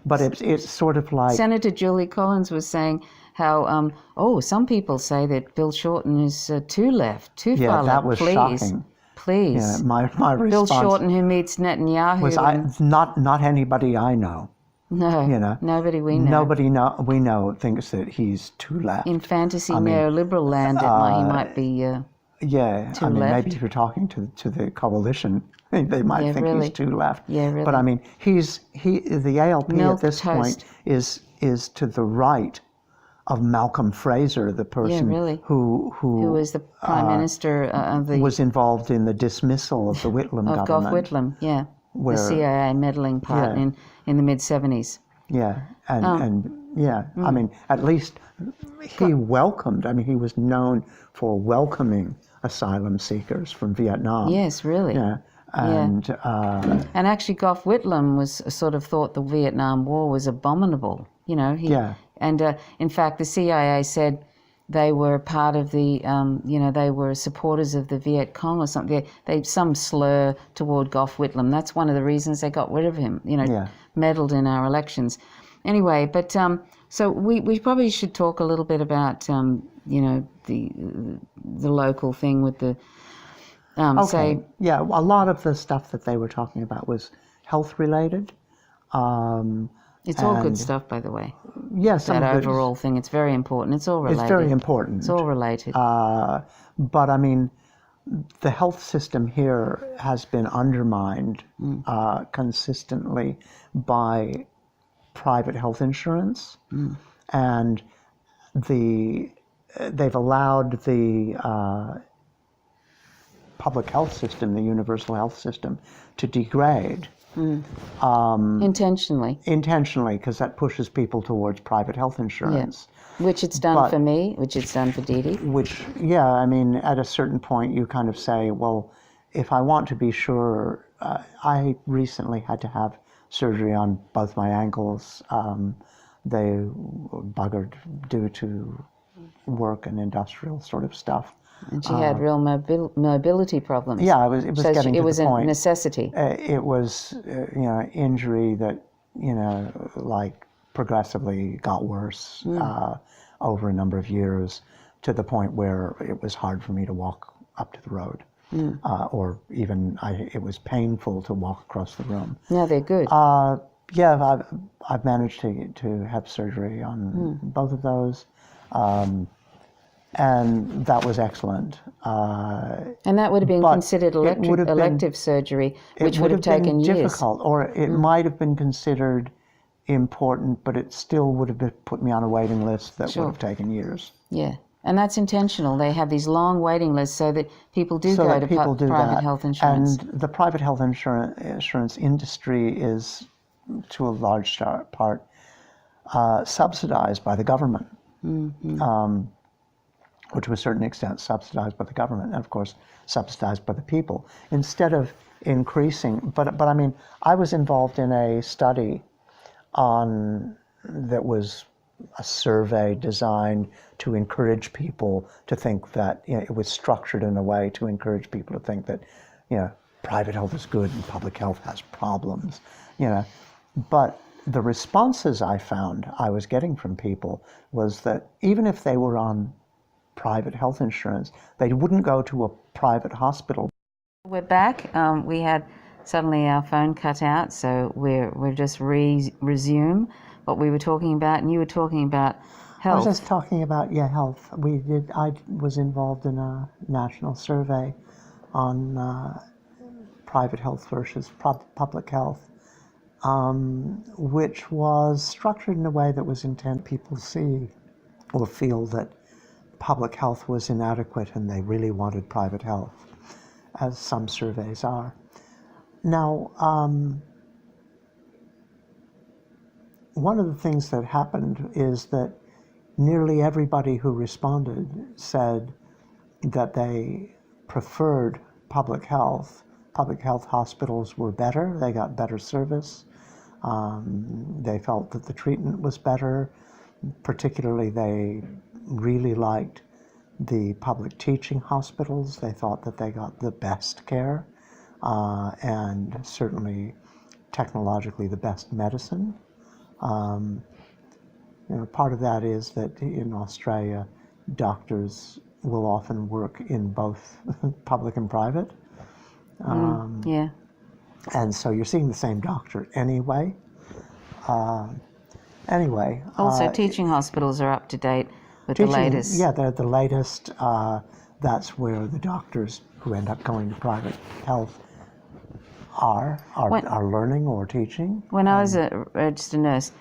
but it's sort of like Senator Julie Collins was saying how, some people say that Bill Shorten is too left, too far left. Yeah, that was shocking. Please. Yeah, my response Bill Shorten, who meets Netanyahu. Was not anybody I know. No, nobody we know. Nobody we know thinks that he's too left. In fantasy neoliberal land, he might be too left. Maybe if you're talking to the coalition, they might think he's too left. Yeah, really. But I mean, the ALP Milk at this toast. point is to the right of Malcolm Fraser, the person who was the Prime Minister of the... was involved in the dismissal of the Whitlam government. Gough Whitlam, where the CIA meddling part Yeah. in the mid-70s. yeah, and yeah, I mean, at least he welcomed. I mean, he was known for welcoming asylum seekers from Vietnam. Yes, really. Yeah, and And actually, Gough Whitlam was sort of thought the Vietnam War was abominable. You know, and in fact, the CIA said they were part of the, they were supporters of the Viet Cong or something. They some slur toward Gough Whitlam. That's one of the reasons they got rid of him. Meddled in our elections. Anyway, but so we probably should talk a little bit about the local thing with the. okay, yeah, a lot of the stuff that they were talking about was health related. It's all good stuff, by the way. Yes, That overall thing, it's very important. It's all related. It's very important. It's all related. But I mean, the health system here has been undermined consistently by private health insurance, and they've allowed the public health system, the universal health system, to degrade. Intentionally. Intentionally, because that pushes people towards private health insurance. Yeah. Which it's done for me, which it's done for Dee Dee. Which, yeah, I mean, at a certain point you kind of say, well, if I want to be sure, I recently had to have surgery on both my ankles. They were buggered due to work and industrial sort of stuff. And she had real mobility problems. Yeah, it was so getting to the point. It was a necessity. It was, injury that, like progressively got worse over a number of years, to the point where it was hard for me to walk up to the road. Or even it was painful to walk across the room. No, they're good. Yeah, I've managed to have surgery on both of those. And that was excellent. And that would have been considered elective surgery, which would have taken years. Difficult, or it might have been considered important, but it still would have put me on a waiting list that would have taken years. Yeah, and that's intentional. They have these long waiting lists so that people do go to private health insurance. And the private health insurance industry is, to a large part, subsidized by the government. Or to a certain extent subsidized by the government, and of course subsidized by the people, instead of increasing. But I mean, I was involved in a study that was a survey designed to encourage people to think that, it was structured in a way to encourage people to think that, private health is good and public health has problems, But the responses I found I was getting from people was that even if they were on private health insurance, they wouldn't go to a private hospital. We're back. We had suddenly our phone cut out, so we're just resume what we were talking about, and you were talking about health. I was just talking about health. I was involved in a national survey on private health versus public health, which was structured in a way that was intended people see or feel that public health was inadequate and they really wanted private health, as some surveys are. Now, one of the things that happened is that nearly everybody who responded said that they preferred public health. Public health hospitals were better, they got better service, they felt that the treatment was better. Particularly, they really liked the public teaching hospitals. They thought that they got the best care and certainly technologically the best medicine. Part of that is that in Australia, doctors will often work in both public and private. Yeah. And so you're seeing the same doctor anyway. Also, teaching hospitals are up to date with the latest. Yeah, they're the latest. That's where the doctors who end up going to private health are learning or teaching. When I was a registered nurse,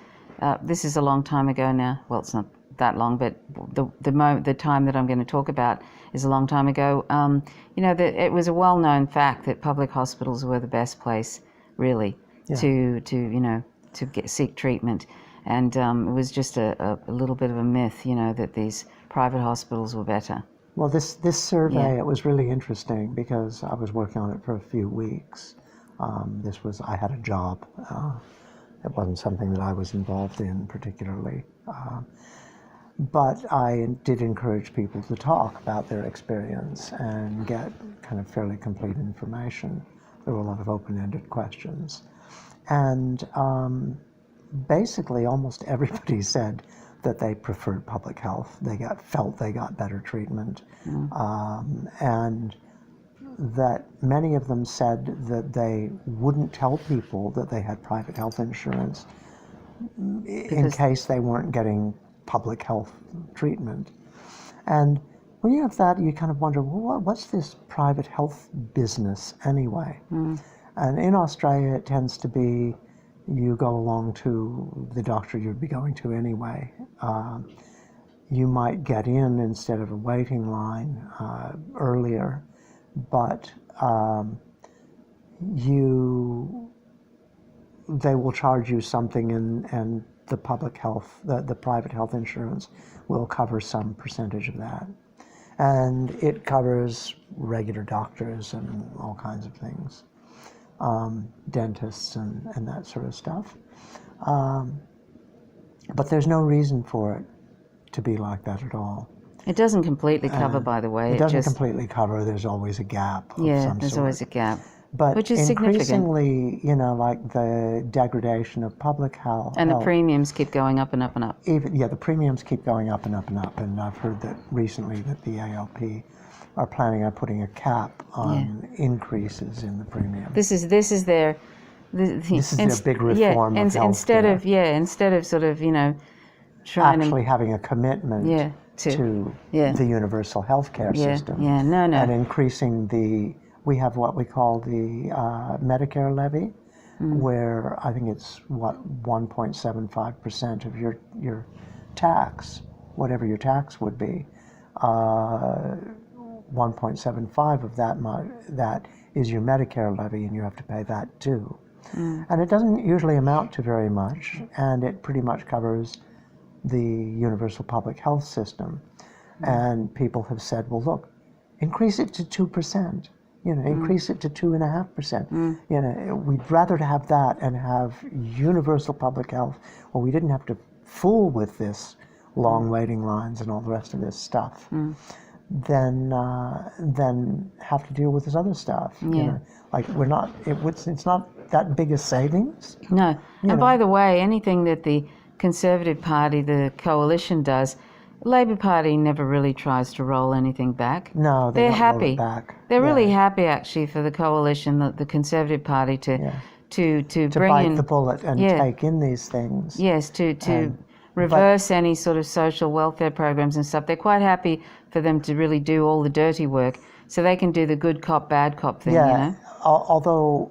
this is a long time ago now. Well, it's not that long, but the time that I'm going to talk about is a long time ago. It was a well-known fact that public hospitals were the best place really, to seek treatment. And it was just a little bit of a myth, that these private hospitals were better. Well, this survey, it was really interesting because I was working on it for a few weeks. I had a job. It wasn't something that I was involved in particularly. But I did encourage people to talk about their experience and get kind of fairly complete information. There were a lot of open-ended questions. And basically almost everybody said that they preferred public health. They felt they got better treatment. And that many of them said that they wouldn't tell people that they had private health insurance in case they weren't getting public health treatment. And when you have that, you kind of wonder, well, what's this private health business anyway? And in Australia, it tends to be you go along to the doctor you'd be going to anyway. You might get in instead of a waiting line earlier, but they will charge you something, and the public health, the private health insurance will cover some percentage of that. And it covers regular doctors and all kinds of things, dentists and that sort of stuff. But there's no reason for it to be like that at all. It doesn't completely cover, by the way. It doesn't completely cover. There's always a gap of some there's sort. Always a gap. But which is increasingly, like the degradation of public health. And the premiums keep going up and up and up. The premiums keep going up and up and up. And I've heard that recently that the ALP are planning on putting a cap on increases in the premium. This is their big reform of health. Instead of sort of trying actually having a commitment to the universal health care system. And increasing we have what we call the Medicare levy, where I think it's 1.75% of your tax, whatever your tax would be. 1.75 of that is your Medicare levy, and you have to pay that too. And it doesn't usually amount to very much, and it pretty much covers the universal public health system. And people have said, well, look, increase it to 2%. Increase it to 2.5%. We'd rather have that and have universal public health, where we didn't have to fool with this long waiting lines and all the rest of this stuff, than have to deal with this other stuff. It's not that big a savings. No. And by the way, anything that the Conservative Party, the coalition, does, Labor Party never really tries to roll anything back. No, they're happy. Roll it back. They're really happy, actually, for the coalition, the Conservative Party, to bring bite in the bullet and take in these things. Yes, to reverse any sort of social welfare programs and stuff. They're quite happy for them to really do all the dirty work, so they can do the good cop, bad cop thing. Although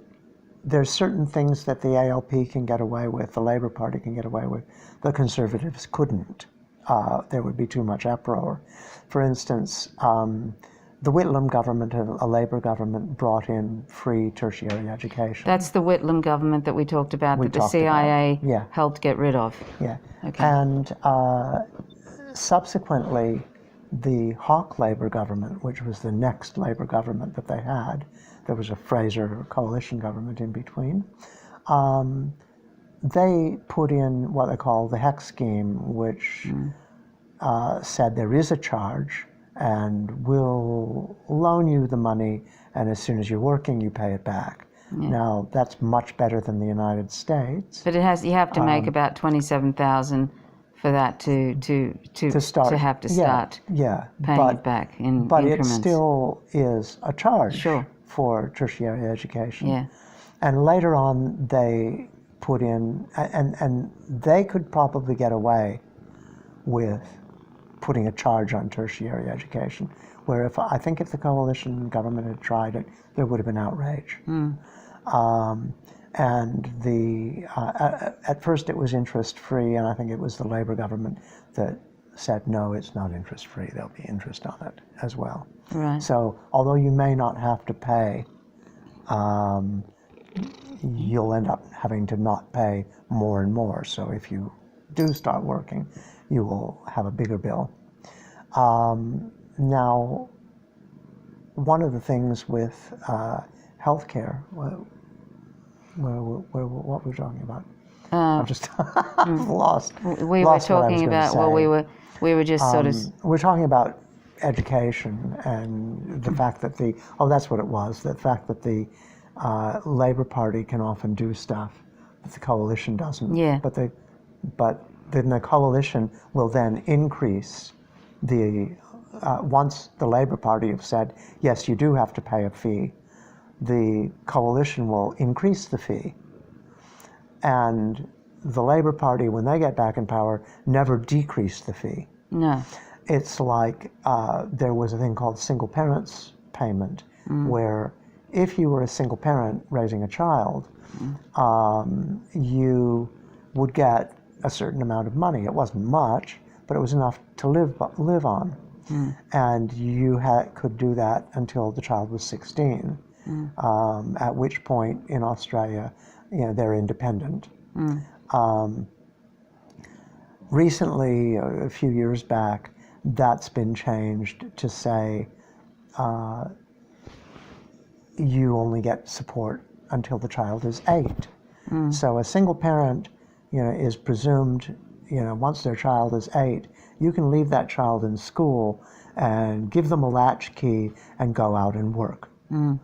there's certain things that the ALP can get away with, the Labor Party can get away with, the Conservatives couldn't. There would be too much uproar. For instance, the Whitlam government, a Labor government, brought in free tertiary education. That's the Whitlam government that we talked about, that the CIA helped get rid of. Yeah. Okay. And subsequently, the Hawke Labor government, which was the next Labor government that they had, there was a Fraser coalition government in between, they put in what they call the HEC scheme, which said there is a charge and we'll loan you the money, and as soon as you're working, you pay it back. Now, that's much better than the United States. But you have to make about $27,000 for that to start paying it back in increments. But it still is a charge for tertiary education. Yeah. And later on, they put in, and they could probably get away with putting a charge on tertiary education, where I think if the coalition government had tried it, there would have been outrage. And at first it was interest-free, and I think it was the Labor government that said, no, it's not interest-free, there'll be interest on it as well. Right. So although you may not have to pay, you'll end up having to not pay more and more. So if you do start working, you will have a bigger bill. Now, one of the things with healthcare, what were we talking about? I'm just lost. We were talking about, well, we were just sort of... We're talking about education and the fact that that's what it was, the fact that the Labor Party can often do stuff that the coalition doesn't. Yeah. But then the coalition will then increase once the Labor Party have said, yes, you do have to pay a fee, the coalition will increase the fee. And the Labor Party, when they get back in power, never decreased the fee. No. It's like there was a thing called single parents payment, where if you were a single parent raising a child, you would get a certain amount of money. It wasn't much, but it was enough to live on. And you could do that until the child was 16, at which point in Australia, they're independent. Recently, a few years back, that's been changed to say you only get support until the child is 8. So a single parent, is presumed, once their child is 8, you can leave that child in school and give them a latchkey and go out and work. And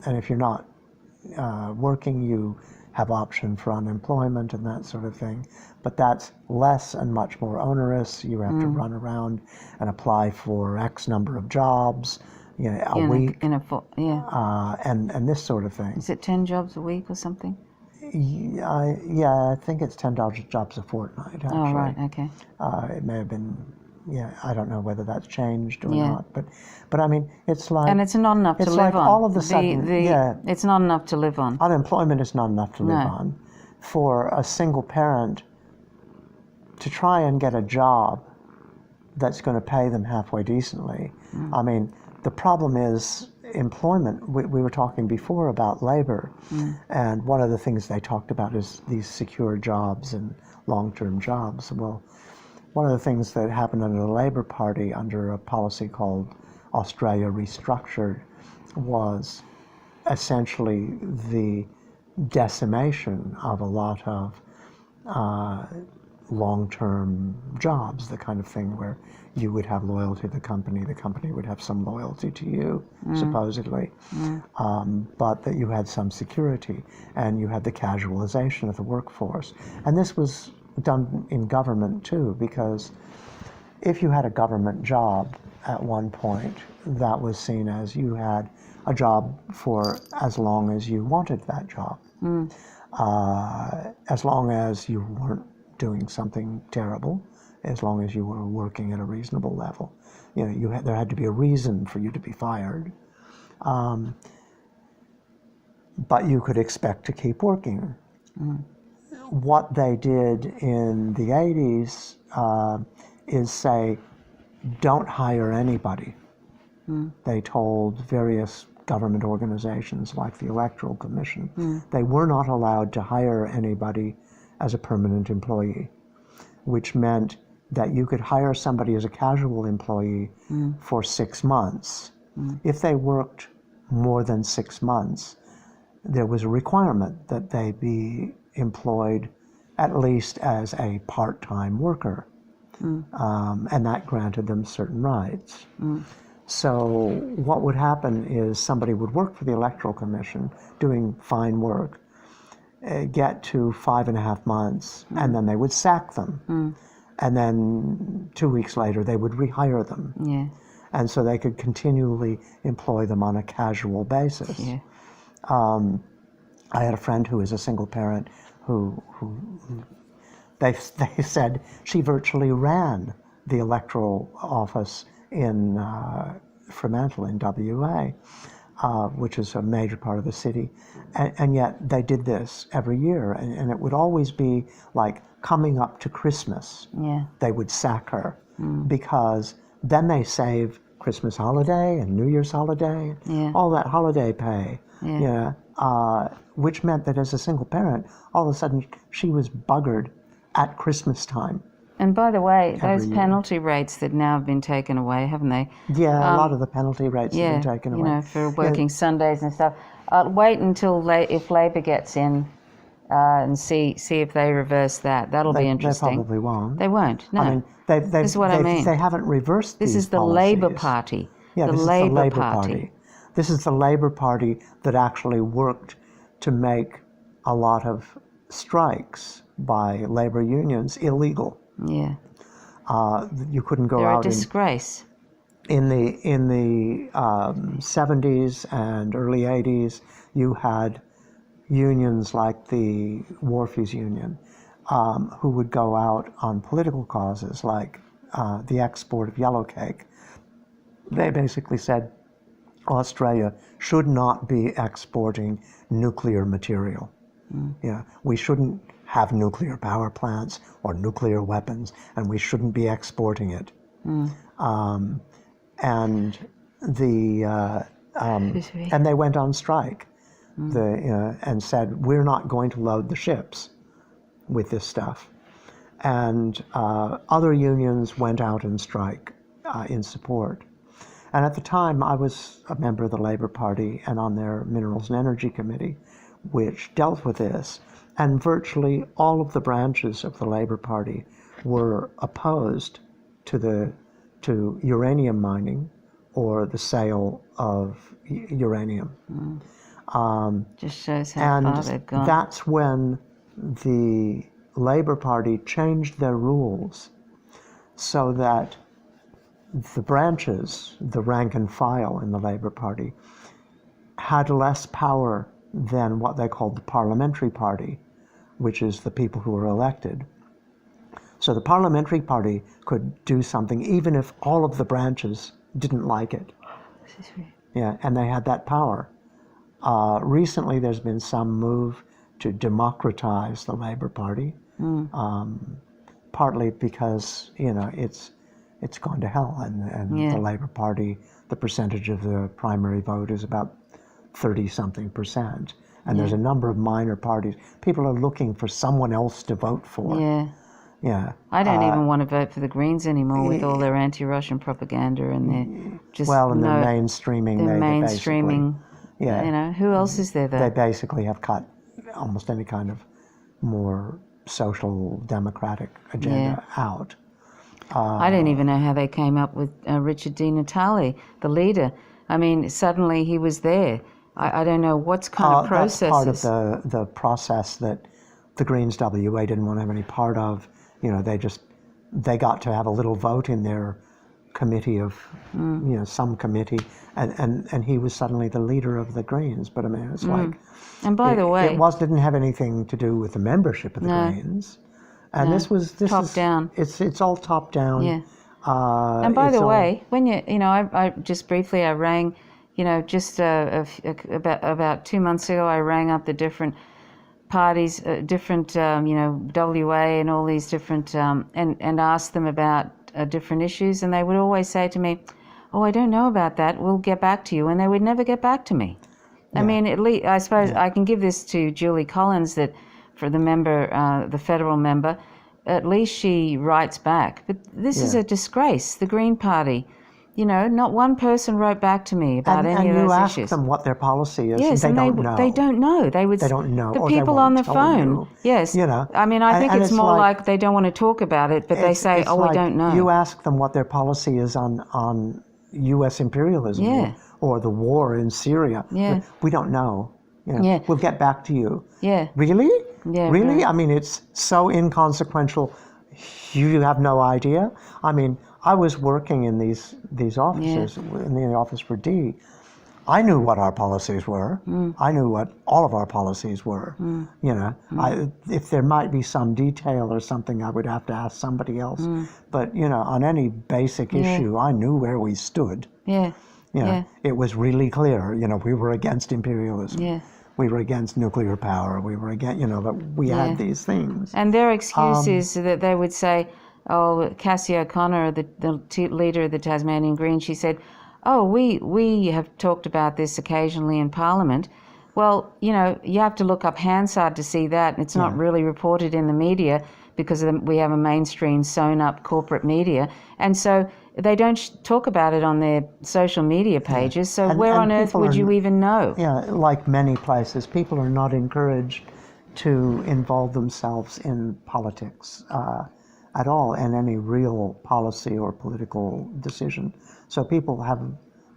if you're not working, you have option for unemployment and that sort of thing. But that's less and much more onerous. You have to run around and apply for X number of jobs, a week. And this sort of thing. Is it 10 jobs a week or something? Yeah, I think it's $10 jobs a fortnight, actually. Oh, right, okay. It may have been, I don't know whether that's changed or not. But I mean, it's like... And it's not enough to live like on. All of a sudden, it's not enough to live on. Unemployment is not enough to live on. For a single parent to try and get a job that's going to pay them halfway decently, I mean, the problem is employment. We were talking before about labor, and one of the things they talked about is these secure jobs and long-term jobs. Well, one of the things that happened under the Labor Party under a policy called Australia Restructured was essentially the decimation of a lot of long-term jobs, the kind of thing where you would have loyalty to the company would have some loyalty to you, supposedly, but that you had some security, and you had the casualization of the workforce. And this was done in government too, because if you had a government job at one point, that was seen as you had a job for as long as you wanted that job. As long as you weren't doing something terrible, as long as you were working at a reasonable level. There had to be a reason for you to be fired. But you could expect to keep working. What they did in the 80s is say, don't hire anybody. They told various government organizations like the Electoral Commission, they were not allowed to hire anybody as a permanent employee, which meant that you could hire somebody as a casual employee for 6 months. If they worked more than 6 months, there was a requirement that they be employed at least as a part-time worker, and that granted them certain rights. So what would happen is somebody would work for the Electoral Commission doing fine work, get to 5.5 months, and then they would sack them. And then 2 weeks later, they would rehire them. And so they could continually employ them on a casual basis. I had a friend who is a single parent who they said she virtually ran the electoral office in Fremantle in WA, which is a major part of the city. And yet they did this every year. And it would always be like coming up to Christmas, they would sack her, because then they save Christmas holiday and New Year's holiday, all that holiday pay. which meant that as a single parent, all of a sudden she was buggered at Christmas time. And by the way, Every those year. penalty rates that now have been taken away, haven't they? Yeah, a lot of the penalty rates have been taken away. You know, for working Sundays and stuff. Wait until if Labor gets in and see if they reverse that. That'll be interesting. They probably won't. They won't. No. I mean, this is what I mean. They haven't reversed This these is the policies. Labor Party. Yeah, the this Labor is the Labor Party. This is the Labor Party that actually worked to make a lot of strikes by labor unions illegal. Yeah. You couldn't go They're out a disgrace. in the 70s and early 80s. You had unions like the Wharfies Union who would go out on political causes like the export of yellow cake. They basically said Australia should not be exporting nuclear material. Yeah, we shouldn't have nuclear power plants or nuclear weapons, and we shouldn't be exporting it. And they went on strike. And said, we're not going to load the ships with this stuff. And other unions went out and strike in support. And at the time, I was a member of the Labor Party and on their Minerals and Energy Committee, which dealt with this. And virtually all of the branches of the Labor Party were opposed to uranium mining or the sale of uranium. Just shows how far they've gone. And that's when the Labor Party changed their rules so that the branches, the rank and file in the Labor Party, had less power than what they called the Parliamentary Party, which is the people who were elected. So the Parliamentary Party could do something even if all of the branches didn't like it. Yeah, and they had that power. Recently, there's been some move to democratize the Labor Party, partly because it's gone to hell, and the Labor Party, the percentage of the primary vote is about 30-something%, and there's a number of minor parties. People are looking for someone else to vote for. Yeah. I don't even want to vote for the Greens anymore with all their anti-Russian propaganda and their just and their mainstreaming. Their mainstreaming. Yeah. Who else is there though? They basically have cut almost any kind of more social democratic agenda out. I don't even know how they came up with Richard Di Natale, the leader. I mean, suddenly he was there. I don't know what's kind of processes. That's part of the process that the Greens WA didn't want to have any part of. They got to have a little vote in their committee of, some committee, and he was suddenly the leader of the Greens. But I mean, it's like, and by the way, it didn't have anything to do with the membership of the Greens, and this top down. It's all top down. Yeah. And by the way, when I just briefly I rang, just about 2 months ago, I rang up the different parties, different WA and all these different and asked them about different issues, and they would always say to me, "Oh, I don't know about that. We'll get back to you," and they would never get back to me. I mean, at least I suppose I can give this to Julie Collins, that for the member, the federal member, at least she writes back. But this is a disgrace. The Green Party. Not one person wrote back to me about any of those issues. And you ask them what their policy is, yes, and they don't know. They don't know. They don't know. The people on the phone, yes. I mean, I think it's more like they don't want to talk about it, but they say, we don't know. You ask them what their policy is on U.S. imperialism or the war in Syria. Yeah. We don't know. We'll get back to you. Yeah. Really? Yeah. Really? Right. I mean, it's so inconsequential. You have no idea. I mean, I was working in these offices, in the office for D. I knew what our policies were. I knew what all of our policies were. If there might be some detail or something, I would have to ask somebody else. But on any basic issue, I knew where we stood. It was really clear. We were against imperialism. We were against nuclear power. We were against, but we had these things. And their excuse is that they would say, Cassie O'Connor, the leader of the Tasmanian Greens, she said, we have talked about this occasionally in Parliament, Well, you have to look up Hansard to see that. It's not really reported in the media because we have a mainstream sewn-up corporate media. And so they don't talk about it on their social media pages. So where on earth would you even know? Yeah, like many places, people are not encouraged to involve themselves in politics at all, in any real policy or political decision. So people have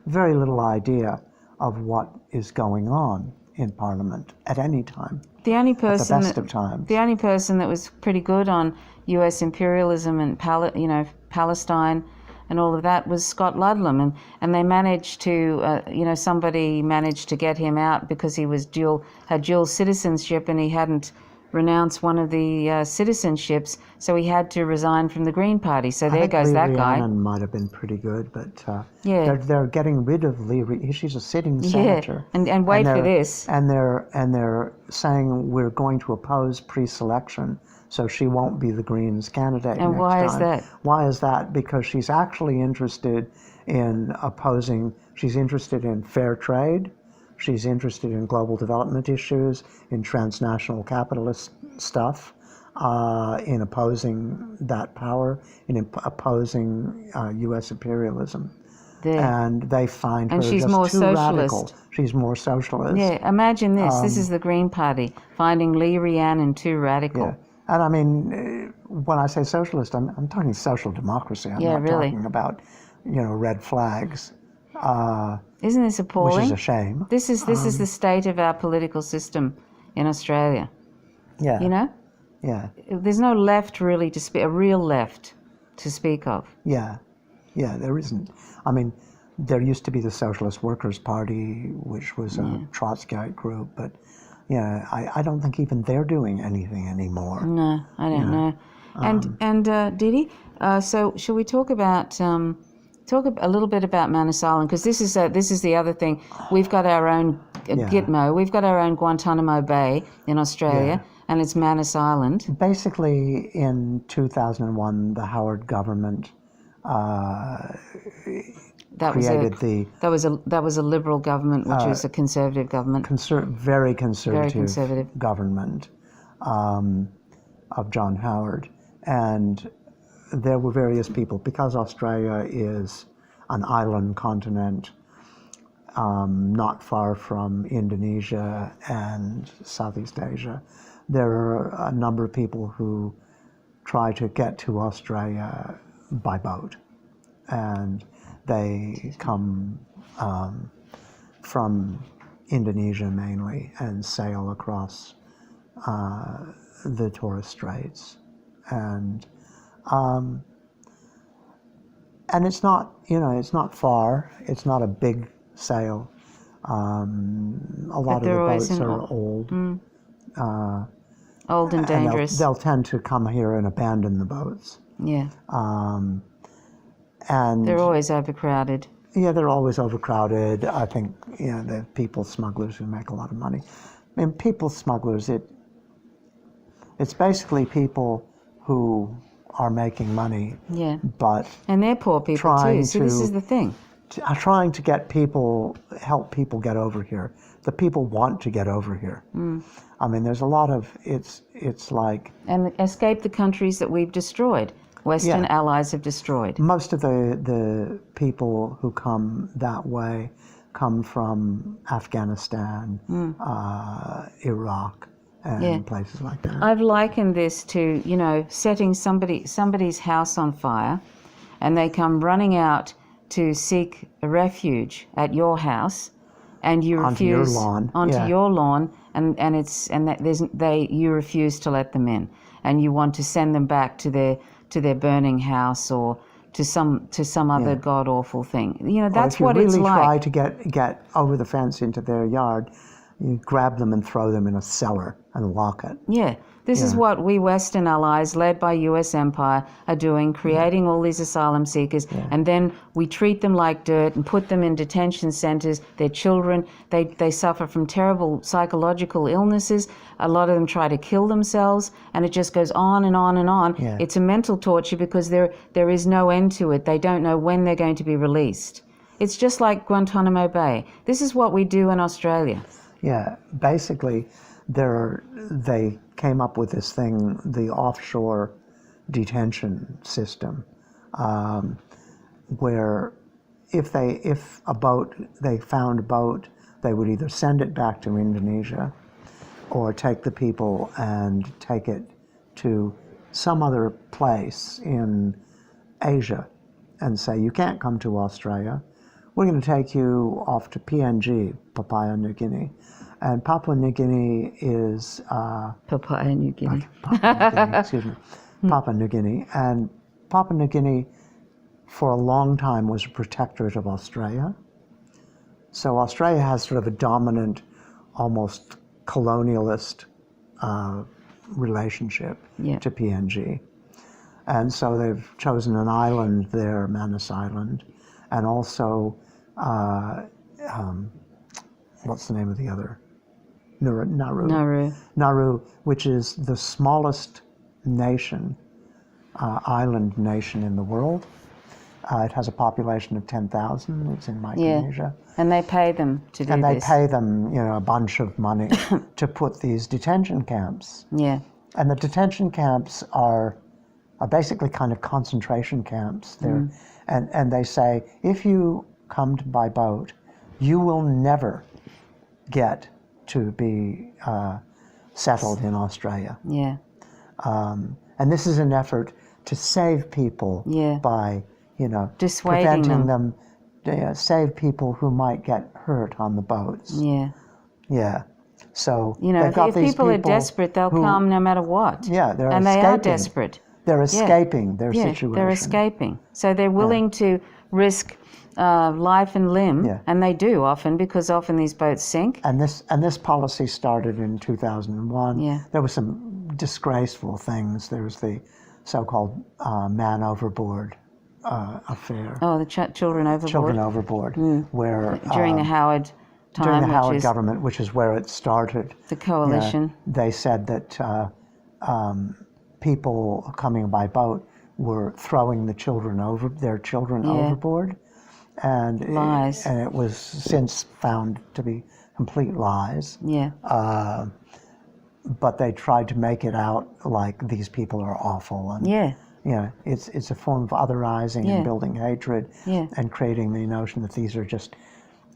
very little idea of what is going on in Parliament at any time. The only person at the best of times. The only person that was pretty good on U.S. imperialism and Palestine and all of that was Scott Ludlam, and they managed to somebody managed to get him out because he was had dual citizenship, and he hadn't renounced one of the citizenships, so he had to resign from the Green Party. So there goes that guy. Rhiannon might have been pretty good, but they're getting rid of Lee. She's a sitting senator. And wait for this. And they're saying we're going to oppose pre-selection, so she won't be the Greens candidate. And next why time. is that? Why is that? Because she's actually interested in opposing. She's interested in fair trade. She's interested in global development issues, in transnational capitalist stuff, in opposing that power, in opposing U.S. imperialism. And they find her she's just more too socialist. radical. She's more socialist. Yeah, imagine this. This is the Green Party, finding Lee Rhiannon too radical. Yeah. And I mean, when I say socialist, I'm talking social democracy. I'm not talking about, red flags. Isn't this appalling? Which is a shame. This is the state of our political system in Australia. Yeah. Yeah. There's no left really to speak, a real left to speak of. Yeah. Yeah, there isn't. I mean, there used to be the Socialist Workers' Party, which was a Trotskyite group, but I don't think even they're doing anything anymore. No, I don't know. And Didi, so shall we talk about a little bit about Manus Island, because this is the other thing. We've got our own Gitmo. We've got our own Guantanamo Bay in Australia, and it's Manus Island. Basically, in 2001, the Howard government That was a Liberal government, which was a Conservative government. Very conservative government of John Howard, and there were various people, because Australia is an island continent, not far from Indonesia and Southeast Asia. There are a number of people who try to get to Australia by boat, and they come from Indonesia mainly and sail across the Torres Straits, and it's not, it's not far. It's not a big sail. A lot of the boats are old. Old and dangerous. They'll tend to come here and abandon the boats. Yeah. And they're always overcrowded. Yeah, they're always overcrowded. I think, the people smugglers who make a lot of money. I mean, people smugglers, it's basically people who are making money. Yeah. But and they're poor people too. So this is the thing. Trying to help people get over here. The people want to get over here. I mean, there's a lot of, it's like... And escape the countries that we've destroyed. Western allies have destroyed. Most of the people who come that way come from Afghanistan, Iraq, and places like that. I've likened this to, setting somebody's house on fire, and they come running out to seek a refuge at your house, and you refuse onto your lawn, and you refuse to let them in, and you want to send them back to their burning house or to some other god awful thing. That's what it's like. If you really try to get over the fence into their yard, you grab them and throw them in a cellar and lock it. Yeah. This is what we Western allies, led by US empire, are doing, creating all these asylum seekers, and then we treat them like dirt and put them in detention centers. Their children, they suffer from terrible psychological illnesses. A lot of them try to kill themselves, and it just goes on and on and on. Yeah. It's a mental torture because there is no end to it. They don't know when they're going to be released. It's just like Guantanamo Bay. This is what we do in Australia. Yeah, basically, they came up with this thing, the offshore detention system, where if they found a boat, they would either send it back to Indonesia or take the people and take it to some other place in Asia and say, you can't come to Australia. We're going to take you off to PNG, Papua New Guinea. And Papua New Guinea is... Papua New Guinea. Papua New Guinea, excuse me. Papua New Guinea. And Papua New Guinea, for a long time, was a protectorate of Australia. So Australia has sort of a dominant, almost colonialist relationship to PNG. And so they've chosen an island there, Manus Island, and also, what's the name of the other? Nauru, which is the smallest nation, island nation in the world. It has a population of 10,000. It's in Micronesia. Yeah. And they pay them to do this. And they pay them, a bunch of money to put these detention camps. Yeah. And the detention camps are basically kind of concentration camps. And they say, if you come by boat, you will never get to be settled in Australia. Yeah. And this is an effort to save people by, dissuading preventing them, save people who might get hurt on the boats. Yeah. Yeah. So if people are desperate, they'll come no matter what. Yeah, they're and escaping. They are desperate. They're escaping their situation. They're escaping. So they're willing to risk life and limb, and they do often, because often these boats sink. And this policy started in 2001. Yeah. There were some disgraceful things. There was the so-called man overboard affair. Oh, the children overboard. Children overboard, where during the Howard time, during the Howard government, which is where it started. The coalition. They said that people coming by boat were throwing their children overboard, and lies. And it was since found to be complete lies. Yeah. But they tried to make it out like these people are awful, and it's a form of otherizing and building hatred, and creating the notion that these are just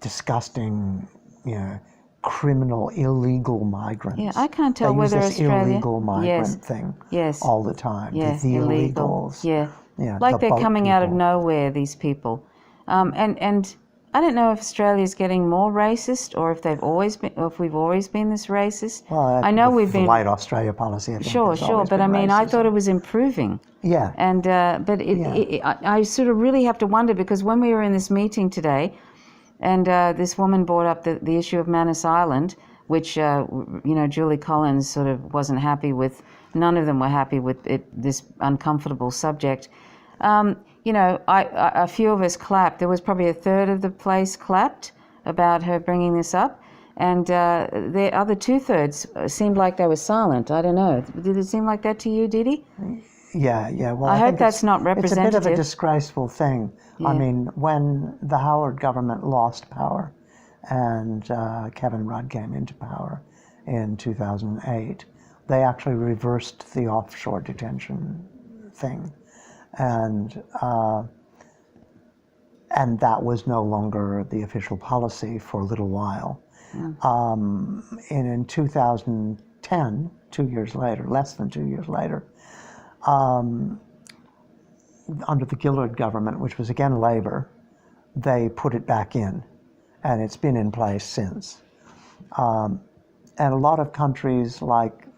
disgusting, criminal, illegal migrants. Yeah, I can't tell whether Australia... illegal migrant thing all the time. Yeah, the illegal. illegals. Yeah, like they're coming out of nowhere, these people. And I don't know if Australia's getting more racist, or if we've always been this racist. Well, I know we've been... White Australia policy, I think. Sure, but I mean, racism. I thought it was improving. Yeah. And but I sort of really have to wonder, because when we were in this meeting today, and this woman brought up the issue of Manus Island, which Julie Collins sort of wasn't happy with. None of them were happy with this uncomfortable subject. A few of us clapped. There was probably a third of the place clapped about her bringing this up, and the other 2/3 seemed like they were silent. I don't know. Did it seem like that to you, Didi? Yeah. Well, I hope that's not representative. It's a bit of a disgraceful thing. Yeah. I mean, when the Howard government lost power, and Kevin Rudd came into power in 2008, they actually reversed the offshore detention thing. And that was no longer the official policy for a little while. And in 2010, 2 years later, less than 2 years later, under the Gillard government, which was again Labor, they put it back in, and it's been in place since. And a lot of countries like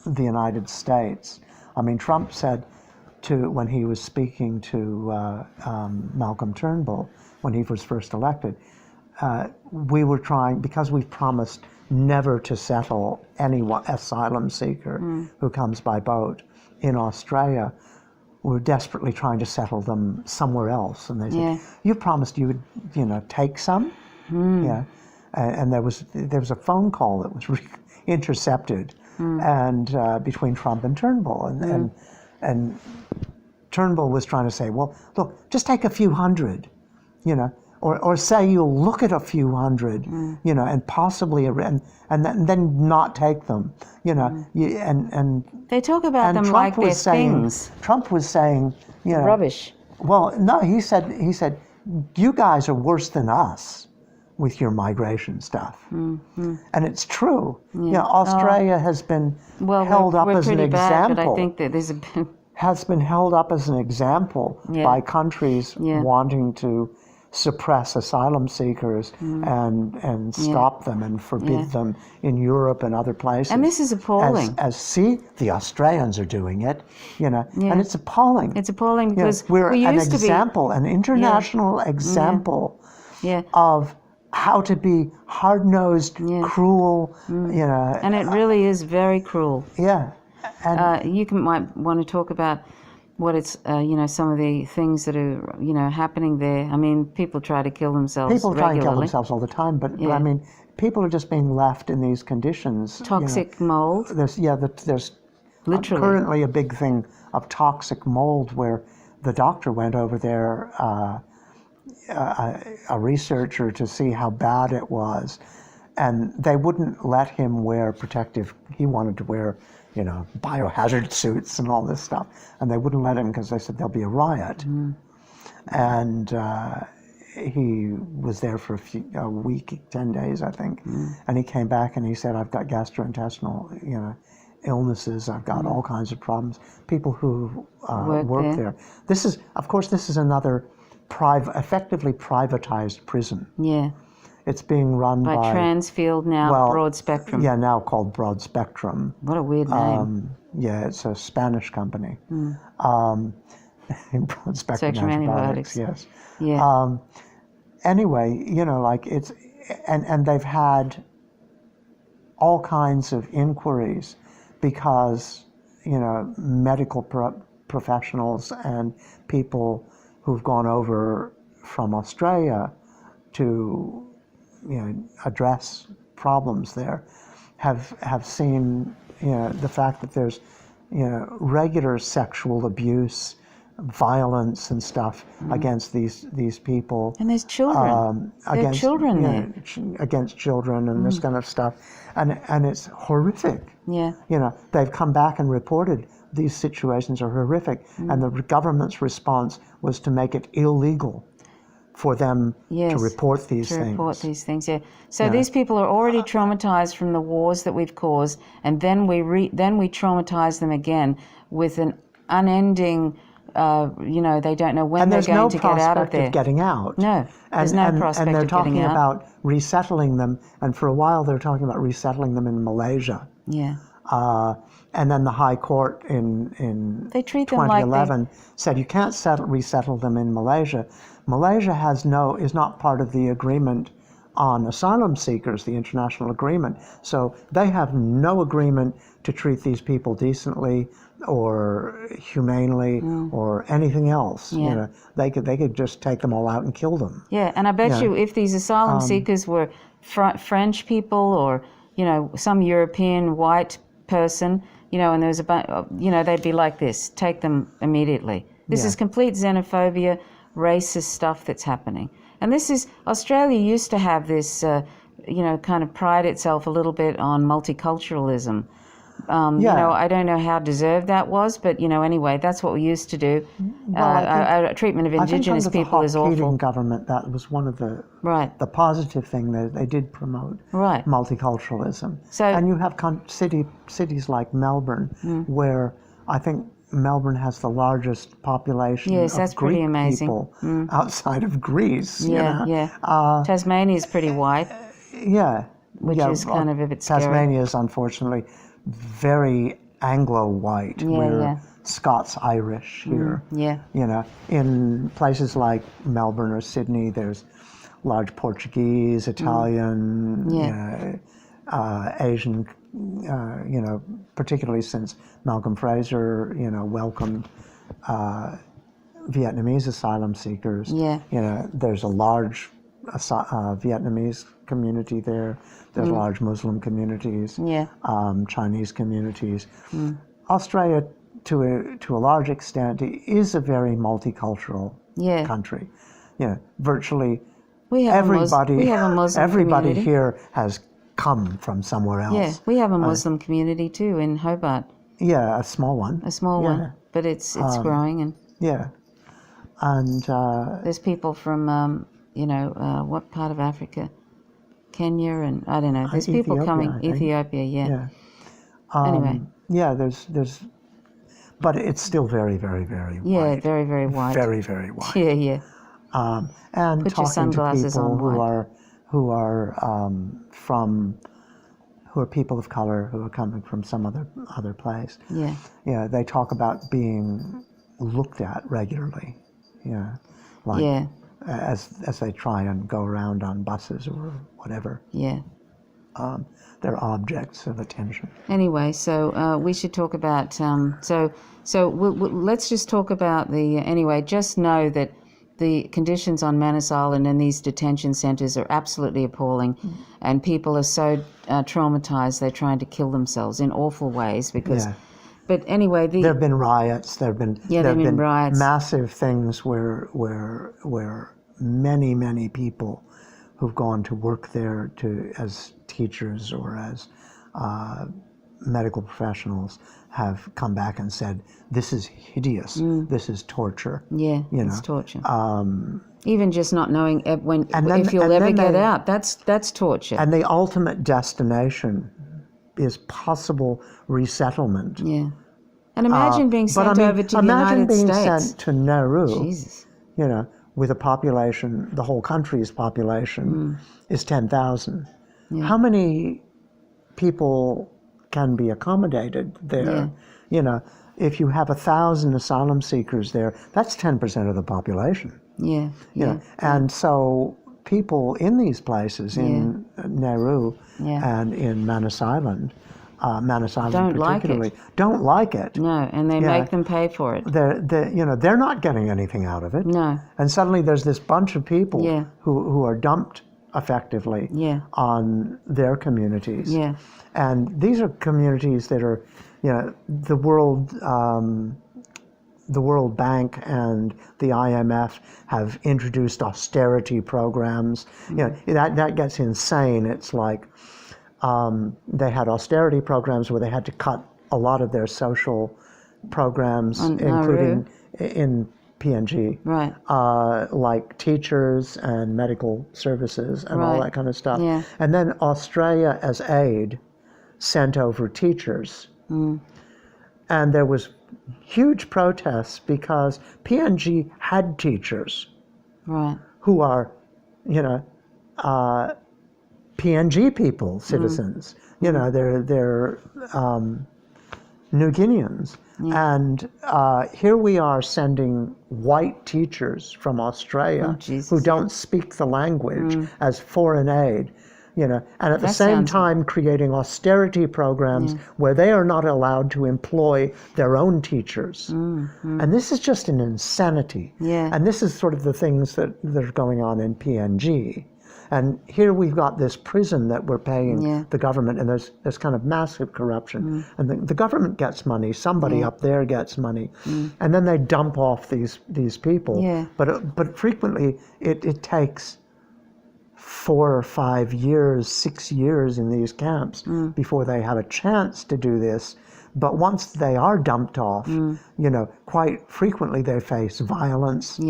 the United States, I mean, Trump said when he was speaking to Malcolm Turnbull when he was first elected, we were trying, because we've promised never to settle any asylum seeker who comes by boat in Australia, we're desperately trying to settle them somewhere else. And they said, you promised you would, take some? Yeah. And there was a phone call that was intercepted and between Trump and Turnbull. And Turnbull was trying to say, well, look, just take a few hundred, or say you'll look at a few hundred, you know, and possibly then not take them, you know, and They talk about them Trump like they're was saying, things. Trump was saying, you know, Rubbish. well, no, he said, you guys are worse than us with your migration stuff. And it's true. Yeah. You know, Australia has been held up as an example. Bad, but I think that there's a bit... has been held up as an example by countries wanting to suppress asylum seekers and stop them and forbid them in Europe and other places. And this is appalling. As see, the Australians are doing it, you know, and it's appalling. It's appalling because you know, we're we an used example, an international example of how to be hard-nosed, cruel, you know. And it really is very cruel. Yeah. And you might want to talk about what it's, you know, some of the things that are, you know, happening there. I mean, people try to kill themselves People try regularly. and kill themselves all the time, but I mean, people are just being left in these conditions. Toxic mold. There's literally currently a big thing of toxic mold where the doctor went over there, a researcher, to see how bad it was, and they wouldn't let him wear protective. He wanted to wear, you know, biohazard suits and all this stuff, and they wouldn't let him because they said there'll be a riot. And he was there for a week, 10 days, I think, and he came back and he said, "I've got gastrointestinal, you know, illnesses. I've got all kinds of problems." People who work there. This is, of course, another effectively privatized prison. Yeah. It's being run by Transfield, now Broad Spectrum. Yeah, now called Broad Spectrum. What a weird name. Yeah, it's a Spanish company. Broad Spectrum Antibiotics. Yes. Yeah. Anyway, you know, like it's, and they've had all kinds of inquiries because, you know, medical professionals and people who've gone over from Australia to, you know, address problems there have seen, you know, the fact that there's, you know, regular sexual abuse, violence and stuff against these people. And there's children. Against children there. Against children and this kind of stuff. And it's horrific. Yeah. You know, they've come back and reported these situations are horrific, and the government's response was to make it illegal for them to report these things. Yeah. So these people are already traumatized from the wars that we've caused, and then we traumatize them again with an unending, you know, they don't know when they're going to get out of there. And there's no prospect of getting out. No, there's no prospect of getting out. And they're talking about resettling them, and for a while they're talking about resettling them in Malaysia. Yeah. And then the High Court in 2011 said you can't resettle them in Malaysia. Malaysia is not part of the agreement on asylum seekers, the international agreement. So they have no agreement to treat these people decently or humanely or anything else. Yeah. You know, they could just take them all out and kill them. Yeah, and I bet you if these asylum seekers were French people or, you know, some European white person, you know, and there was you know, they'd be like this, take them immediately. This is complete xenophobia, racist stuff that's happening. And this is, Australia used to have this, you know, kind of pride itself a little bit on multiculturalism. You know, I don't know how deserved that was, but, you know, anyway, that's what we used to do. Our treatment of Indigenous people is awful. I think under the Hawke government, that was one of the positive thing that they did promote, multiculturalism. So, and you have cities like Melbourne, where I think Melbourne has the largest population of Greek people outside of Greece. Tasmania is pretty white. Which is kind of a bit scary. Tasmania is unfortunately very Anglo-white. We're Scots-Irish here. You know, in places like Melbourne or Sydney, there's large Portuguese, Italian, Asian, you know, particularly since Malcolm Fraser, you know, welcomed Vietnamese asylum seekers. You know, there's a large Vietnamese community there. There's large Muslim communities, Chinese communities. Australia, to a large extent, is a very multicultural country. You know, virtually we have everybody, a Muslim everybody community. here has come from somewhere else. Yeah, we have a Muslim community too in Hobart. Yeah, a small one. A small one, but it's growing, and Yeah, and there's people from what part of Africa? Kenya, and I don't know. There's people Ethiopia, coming. I think. Ethiopia, yeah. Yeah. Anyway. Yeah, there's, but it's still very, very, very wide. Yeah, very, very wide. Very, very wide. Yeah, yeah. And Put your talking to sunglasses people on who are people of color who are coming from some other place. Yeah. Yeah, they talk about being looked at regularly. Yeah, like Yeah. as they try and go around on buses or whatever. Yeah. They're objects of attention. Anyway, so we should talk about. So let's just talk about the. Anyway, just know that the conditions on Manus Island and these detention centres are absolutely appalling, and people are so traumatised they're trying to kill themselves in awful ways because. Yeah. But anyway, there have been riots. There have been riots. Massive things where many people who've gone to work there as teachers or as medical professionals have come back and said, "This is hideous. This is torture." Yeah, it's torture. Even just not knowing if you'll ever get out, that's torture. And the ultimate destination is possible resettlement. Yeah. And imagine being sent over to the Imagine United being States. sent to Nauru. Jesus. With a population, the whole country's population is 10,000. Yeah. How many people can be accommodated there? Yeah. If you have 1,000 asylum seekers there, that's 10% of the population. Yeah. Yeah. And so people in these places, in Nauru and in Manus Island don't particularly, like it. don't like it. No, and they make them pay for it. They're not getting anything out of it. No. And suddenly there's this bunch of people who are dumped effectively on their communities. Yeah. And these are communities that are, the World Bank and the IMF have introduced austerity programs. That gets insane. It's like they had austerity programs where they had to cut a lot of their social programs, including in PNG, right? Like teachers and medical services and all that kind of stuff. Yeah. And then Australia, as aid, sent over teachers. And there was huge protests because PNG had teachers who are, PNG people, citizens. They're New Guineans. And here we are sending white teachers from Australia who don't speak the language as foreign aid. And at the same time creating austerity programs where they are not allowed to employ their own teachers. And this is just an insanity. And this is sort of the things that are going on in PNG. And here we've got this prison that we're paying the government, and there's kind of massive corruption. And the government gets money, somebody up there gets money, and then they dump off these people. But frequently it takes 4 or 5 years, 6 years in these camps before they have a chance to do this. But once they are dumped off, quite frequently they face violence.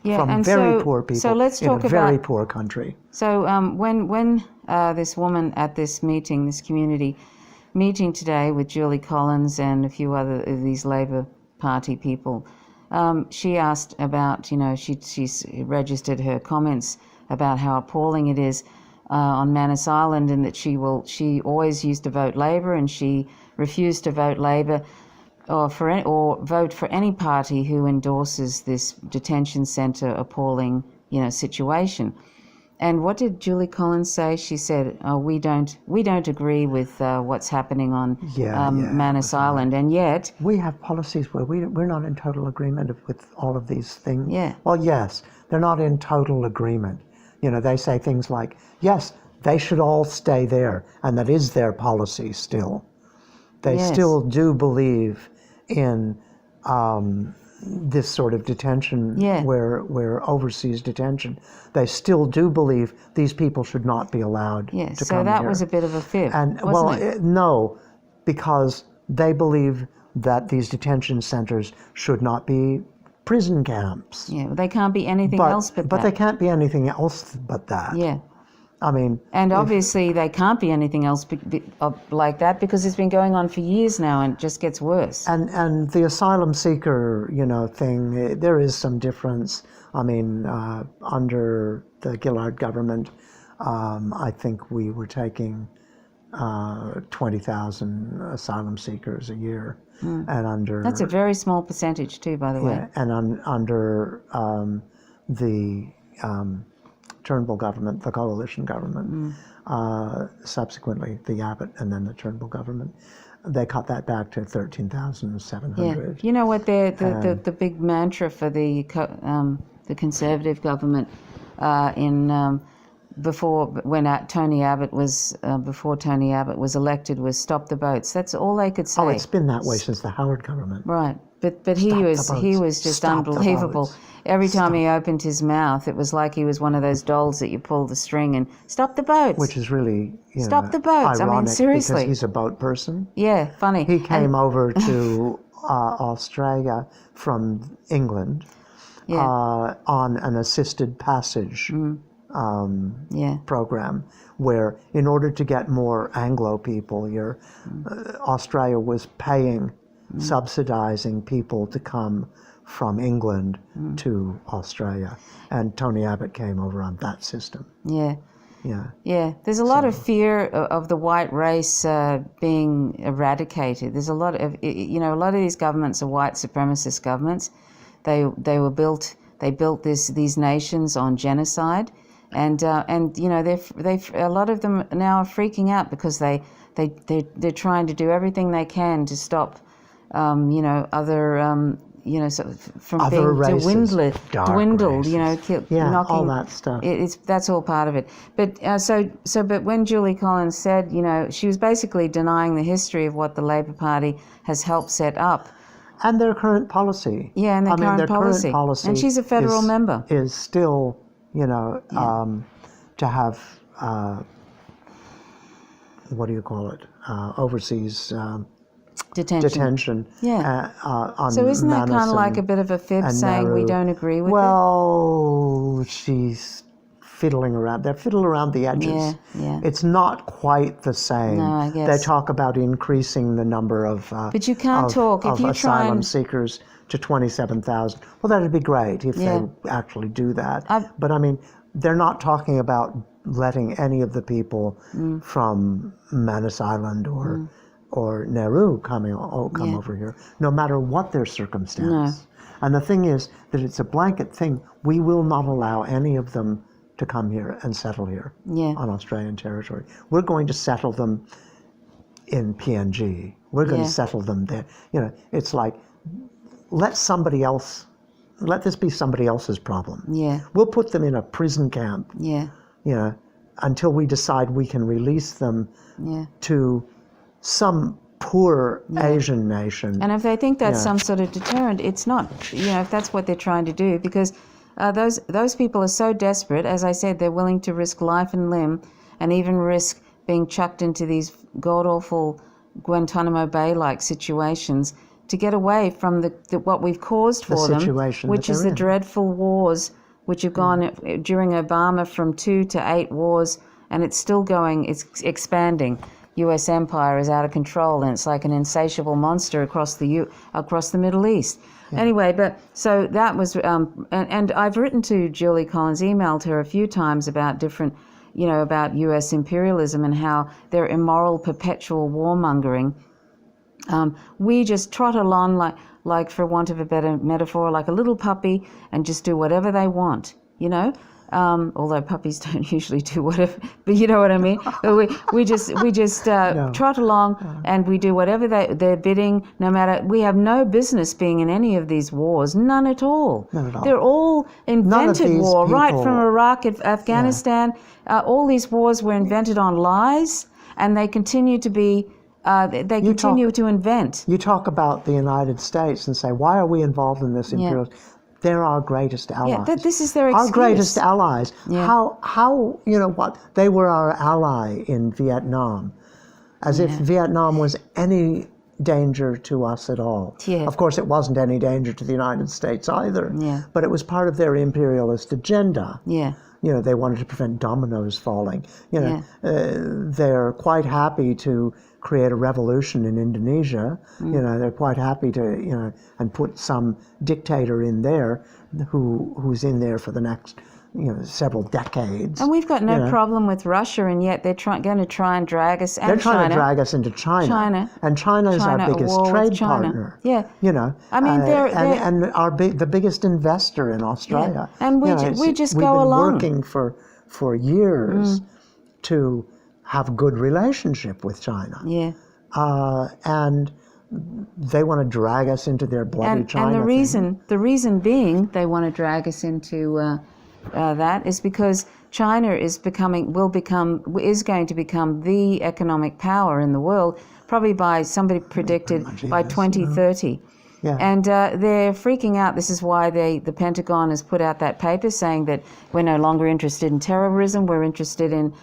From very poor people so let's talk in a very poor country. So when this woman at this meeting, this community meeting today with Julie Collins and a few other of these Labor Party people, she asked about, she's registered her comments about how appalling it is on Manus Island, and that she always used to vote Labor, and she refused to vote Labor or vote for any party who endorses this detention centre appalling, situation. And what did Julie Collins say? She said, "We don't agree with what's happening on Manus Island, and yet we have policies where we're not in total agreement with all of these things." Yeah. Well, yes, they're not in total agreement. They say things like, "Yes, they should all stay there," and that is their policy still. They still do believe in this sort of detention, Yeah. where overseas detention, they still do believe these people should not be allowed Yeah, to so come that here. was a bit of a fib, And wasn't it? no, because they believe that these detention centers should not be prison camps. Yeah, well, they can't be anything else but But that. they can't be anything else but that. Yeah. I mean, And obviously they can't be anything else like that because it's been going on for years now and it just gets worse. and the asylum seeker, thing, there is some difference. I mean, under the Gillard government, I think we were taking 20,000 asylum seekers a year, and under That's a very small percentage too, by the way. and under the Turnbull government, the coalition government, subsequently the Abbott and then the Turnbull government, they cut that back to 13,700. Yeah. You know what? The big mantra for the Conservative government before Tony Abbott was elected was stop the boats. That's all they could say. Oh, it's been that way since the Howard government. Right. But he was just Stop the unbelievable. boats. Every time he opened his mouth, it was like he was one of those dolls that you pull the string and stop the boats. Which is really, Stop the boats. I mean, ironic seriously. because he's a boat person. Yeah, funny. He came over to Australia from England on an assisted passage program, where in order to get more Anglo people here, Australia was paying, subsidizing people to come from England to Australia, and Tony Abbott came over on that system. Yeah. Yeah. Yeah, there's a lot of fear of the white race being eradicated. There's a lot of, a lot of these governments are white supremacist governments. They built these nations on genocide, and a lot of them now are freaking out because they're trying to do everything they can to stop, other. From other being races, dwindled, races. knocking, all that stuff. That's all part of it. But but when Julie Collins said, she was basically denying the history of what the Labor Party has helped set up. And their current policy. Yeah, and their current policy. And she's a federal member. Is still, to have, what do you call it, overseas detention. Yeah. On so isn't that Manus kind of like a bit of a fib saying we don't agree with it? Well, she's fiddling around. They're fiddling around the edges. Yeah. It's not quite the same. No, I guess. They talk about increasing the number of but you can't talk if you try asylum and seekers to 27,000. Well, that'd be great if they actually do that. But I mean, they're not talking about letting any of the people from Manus Island or Nauru come over here, no matter what their circumstance. No. And the thing is that it's a blanket thing. We will not allow any of them to come here and settle here on Australian territory. We're going to settle them in PNG. We're going to settle them there. It's like, let this be somebody else's problem. Yeah. We'll put them in a prison camp. Yeah. Until we decide we can release them to some poor Asian nation. And if they think that's some sort of deterrent, it's not. If that's what they're trying to do, because those people are so desperate. As I said, they're willing to risk life and limb, and even risk being chucked into these god-awful Guantanamo Bay-like situations to get away from what we've caused for them, which is the dreadful wars which have gone during Obama from 2 to 8 wars, and it's still going. It's expanding. U.S. empire is out of control, and it's like an insatiable monster across the Middle East. Anyway, but so that was, and I've written to Julie Collins, emailed her a few times about different, about U.S. imperialism and how their immoral, perpetual warmongering. We just trot along like for want of a better metaphor, like a little puppy, and just do whatever they want, although puppies don't usually do whatever, but you know what I mean. We just trot along and we do whatever they're bidding. No matter, we have no business being in any of these wars, none at all. None at all. They're all invented war, right from Iraq, Afghanistan. All these wars were invented on lies, and they continue to be they continue to invent. You talk about the United States and say, why are we involved in this imperialism? They're our greatest allies. Yeah, this is their excuse. Our greatest allies. Yeah. How you know what? They were our ally in Vietnam, as if Vietnam was any danger to us at all. Yeah. Of course, it wasn't any danger to the United States either. Yeah. But it was part of their imperialist agenda. Yeah. You know, they wanted to prevent dominoes falling. You know, they're quite happy to create a revolution in Indonesia. You know, they're quite happy to, you know, and put some dictator in there who's in there for the next, you know, several decades. And we've got no problem with Russia, and yet they're going to try and drag us. And they're trying China. to drag us into China. And China is our biggest trade partner. Yeah. You know, I mean, and the biggest investor in Australia. Yeah. And we just go along. We've been working for years to have a good relationship with China. Yeah. And they want to drag us into their bloody China. And the reason being they want to drag us into that is because China is going to become the economic power in the world, probably by, somebody predicted, by 2030. Yeah. And they're freaking out. This is why the Pentagon has put out that paper saying that we're no longer interested in terrorism, we're interested in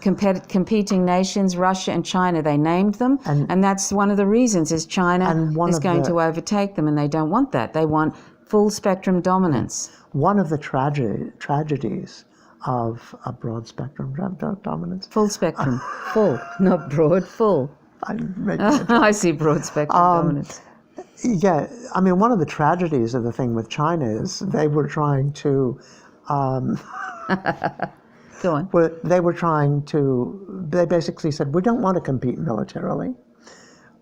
competing nations, Russia and China. They named them, and that's one of the reasons is China is going to overtake them, and they don't want that. They want full spectrum dominance. One of the tragedies of a broad spectrum dominance. Full spectrum. Full, not broad, full. I see broad spectrum dominance. Yeah, I mean, one of the tragedies of the thing with China is they were trying to... Go on. They basically said, we don't want to compete militarily.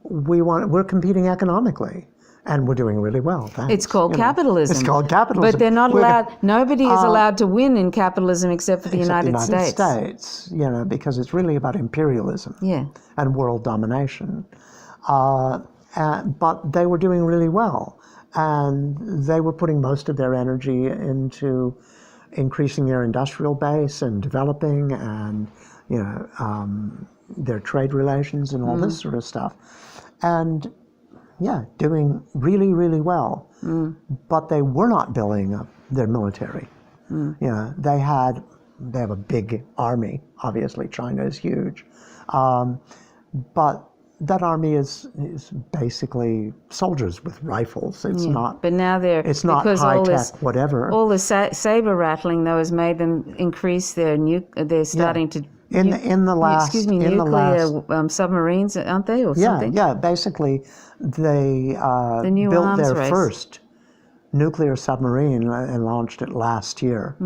We're competing economically. And we're doing really well. Thanks. It's called capitalism. It's called capitalism. But they're not allowed, nobody is allowed to win in capitalism except for the United States. You know, because it's really about imperialism and world domination. But they were doing really well. And they were putting most of their energy into increasing their industrial base and developing and, you know, their trade relations and all this sort of stuff. And doing really, really well. But they were not building up their military. You know, they have a big army. Obviously, China is huge. But that army is basically soldiers with rifles. It's not. But now it's not high tech, whatever. All the saber rattling though has made them increase their they're starting to. In the last nuclear submarines, aren't they, or something? Yeah. Basically, they built their first nuclear submarine and launched it last year,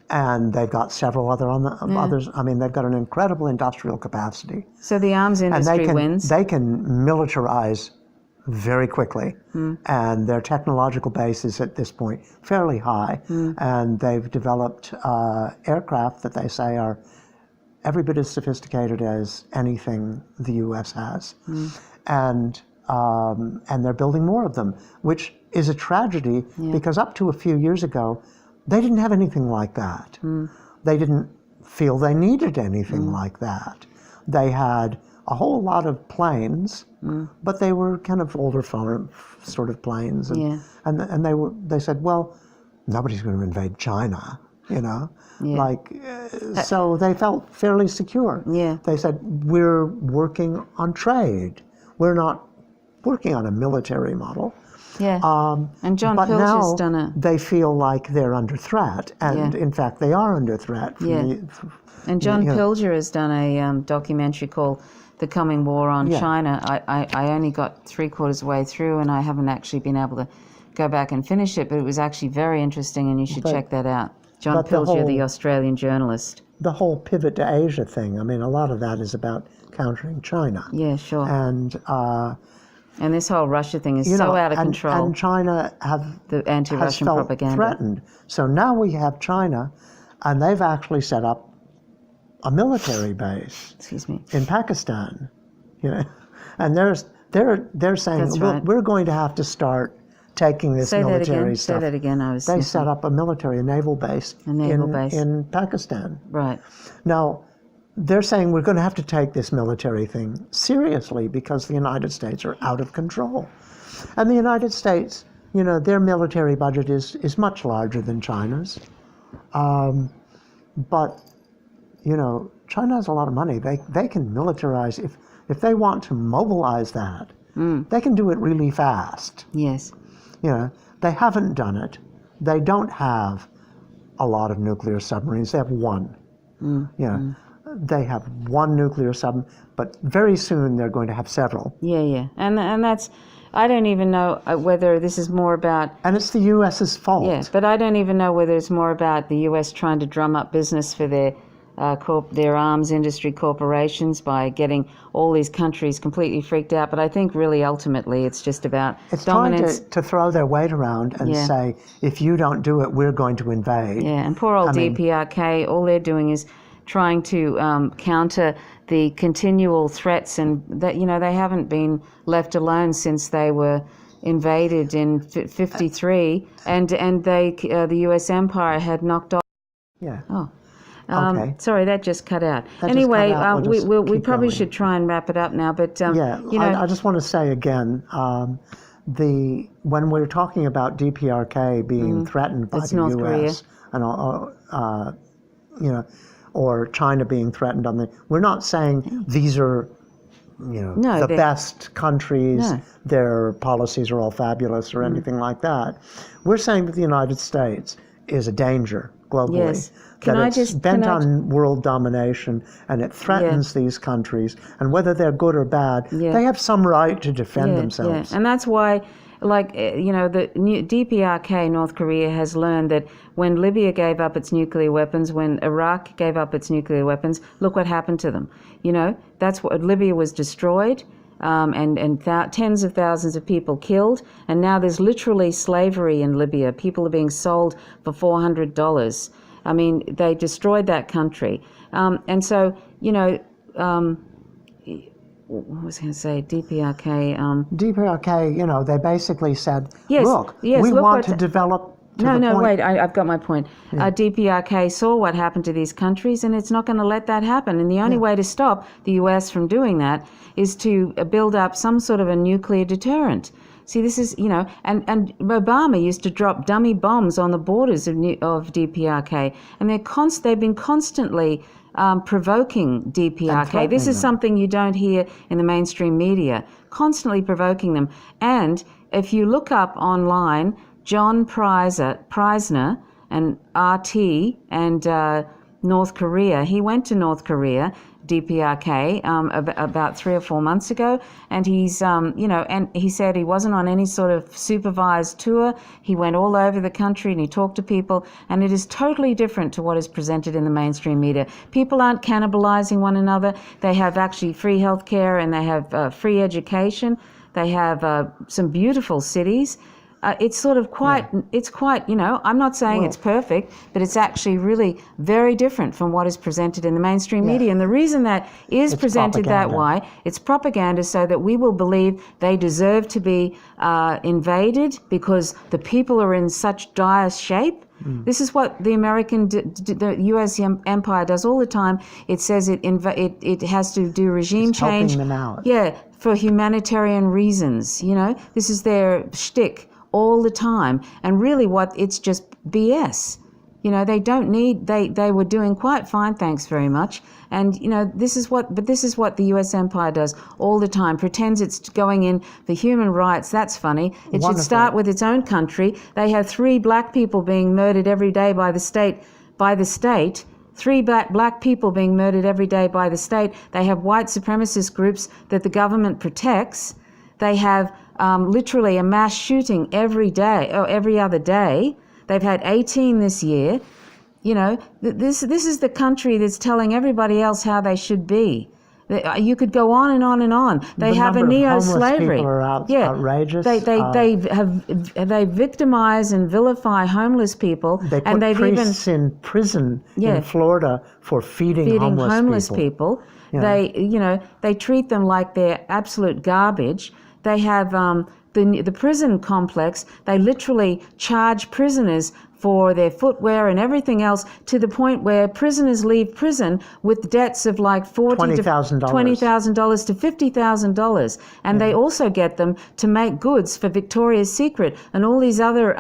and they've got several others. I mean, they've got an incredible industrial capacity. So the arms industry wins. They can militarize very quickly, and their technological base is at this point fairly high, and they've developed aircraft that they say are every bit as sophisticated as anything the U.S. has, and they're building more of them, which is a tragedy because up to a few years ago, they didn't have anything like that. They didn't feel they needed anything like that. They had a whole lot of planes, but they were kind of older sort of planes, and they said, well, nobody's going to invade China, you know. So they felt fairly secure. They said, we're working on trade. We're not working on a military model. And John Pilger's done it. They feel like they're under threat, and in fact they are under threat. And John Pilger has done a documentary called The Coming War on China. I only got 3/4 way through, and I haven't actually been able to go back and finish it, but it was actually very interesting, and you should check that out. John Pilger, the Australian journalist. The whole pivot to Asia thing, I mean, a lot of that is about countering China. Yeah, sure. And this whole Russia thing is so out of control. And China the anti-Russian has felt propaganda. Threatened. So now we have China, and they've actually set up a military base in Pakistan. You know, and they're saying, we're going to have to start taking this military stuff. Say that again. They set up a naval base in Pakistan. Right. Now, they're saying we're going to have to take this military thing seriously because the United States are out of control. And the United States, their military budget is much larger than China's. But, China has a lot of money. They can militarize. If they want to mobilize that, they can do it really fast. Yes. They haven't done it. They don't have a lot of nuclear submarines. They have one. They have one nuclear submarine, but very soon they're going to have several. Yeah. And that's, I don't even know whether this is more about... And it's the U.S.'s fault. Yeah, but I don't even know whether it's more about the U.S. trying to drum up business for their arms industry corporations by getting all these countries completely freaked out. But I think really ultimately it's just about dominance. Trying to throw their weight around and say, if you don't do it, we're going to invade. Yeah, and poor old DPRK, all they're doing is trying to counter the continual threats, and that they haven't been left alone since they were invaded in 53, and the U.S. empire had knocked off. Yeah. Oh. Okay. Sorry, that just cut out. That anyway, just cut out. we probably going. Should try and wrap it up now. But I just want to say again, when we're talking about DPRK being threatened by the North U.S. Korea. and or China being threatened we're not saying these are the best countries. No. Their policies are all fabulous or anything like that. We're saying that the United States is a danger globally. Yes. It's bent on world domination, and it threatens these countries. And whether they're good or bad, they have some right to defend themselves. Yeah. And that's why, the new DPRK, North Korea, has learned that when Libya gave up its nuclear weapons, when Iraq gave up its nuclear weapons, look what happened to them. That's what Libya was destroyed. And tens of thousands of people killed, and now there's literally slavery in Libya. People are being sold for $400. I mean, they destroyed that country. And so, what was I going to say? DPRK. DPRK, they basically said, we want to develop. Wait, I've got my point. DPRK saw what happened to these countries, and it's not going to let that happen. And the only way to stop the U.S. from doing that is to build up some sort of a nuclear deterrent. See, this is, and Obama used to drop dummy bombs on the borders of DPRK, and they've been constantly provoking DPRK. This is something you don't hear in the mainstream media, constantly provoking them. And if you look up online, John Preisner and RT and North Korea. He went to North Korea, DPRK, about 3 or 4 months ago, and he's, and he said he wasn't on any sort of supervised tour. He went all over the country and he talked to people, and it is totally different to what is presented in the mainstream media. People aren't cannibalizing one another. They have actually free healthcare, and they have free education. They have some beautiful cities. It's sort of quite, I'm not saying it's perfect, but it's actually really very different from what is presented in the mainstream media. And the reason that it's presented that way, it's propaganda so that we will believe they deserve to be invaded because the people are in such dire shape. This is what the the U.S. empire does all the time. It says it has to do regime change. Helping them out. Yeah, for humanitarian reasons. This is their shtick all the time, and really it's just BS. They don't need, they were doing quite fine, thanks very much. And this is what the US empire does all the time, pretends it's going in for human rights. That's funny. It should start with its own country. They have 3 black people being murdered every day by the state. 3 black people being murdered every day by the state. They have white supremacist groups that the government protects. They have literally a mass shooting every day or every other day. They've had 18 this year. This is the country that's telling everybody else how they should be. You could go on and on and on. They have a neo-slavery. People are outrageous. They victimize and vilify homeless people. They put priests in prison in Florida for feeding homeless people. They treat them like they're absolute garbage. They have the prison complex. They literally charge prisoners for their footwear and everything else, to the point where prisoners leave prison with debts of like $20,000 to $50,000, and they also get them to make goods for Victoria's Secret and all these other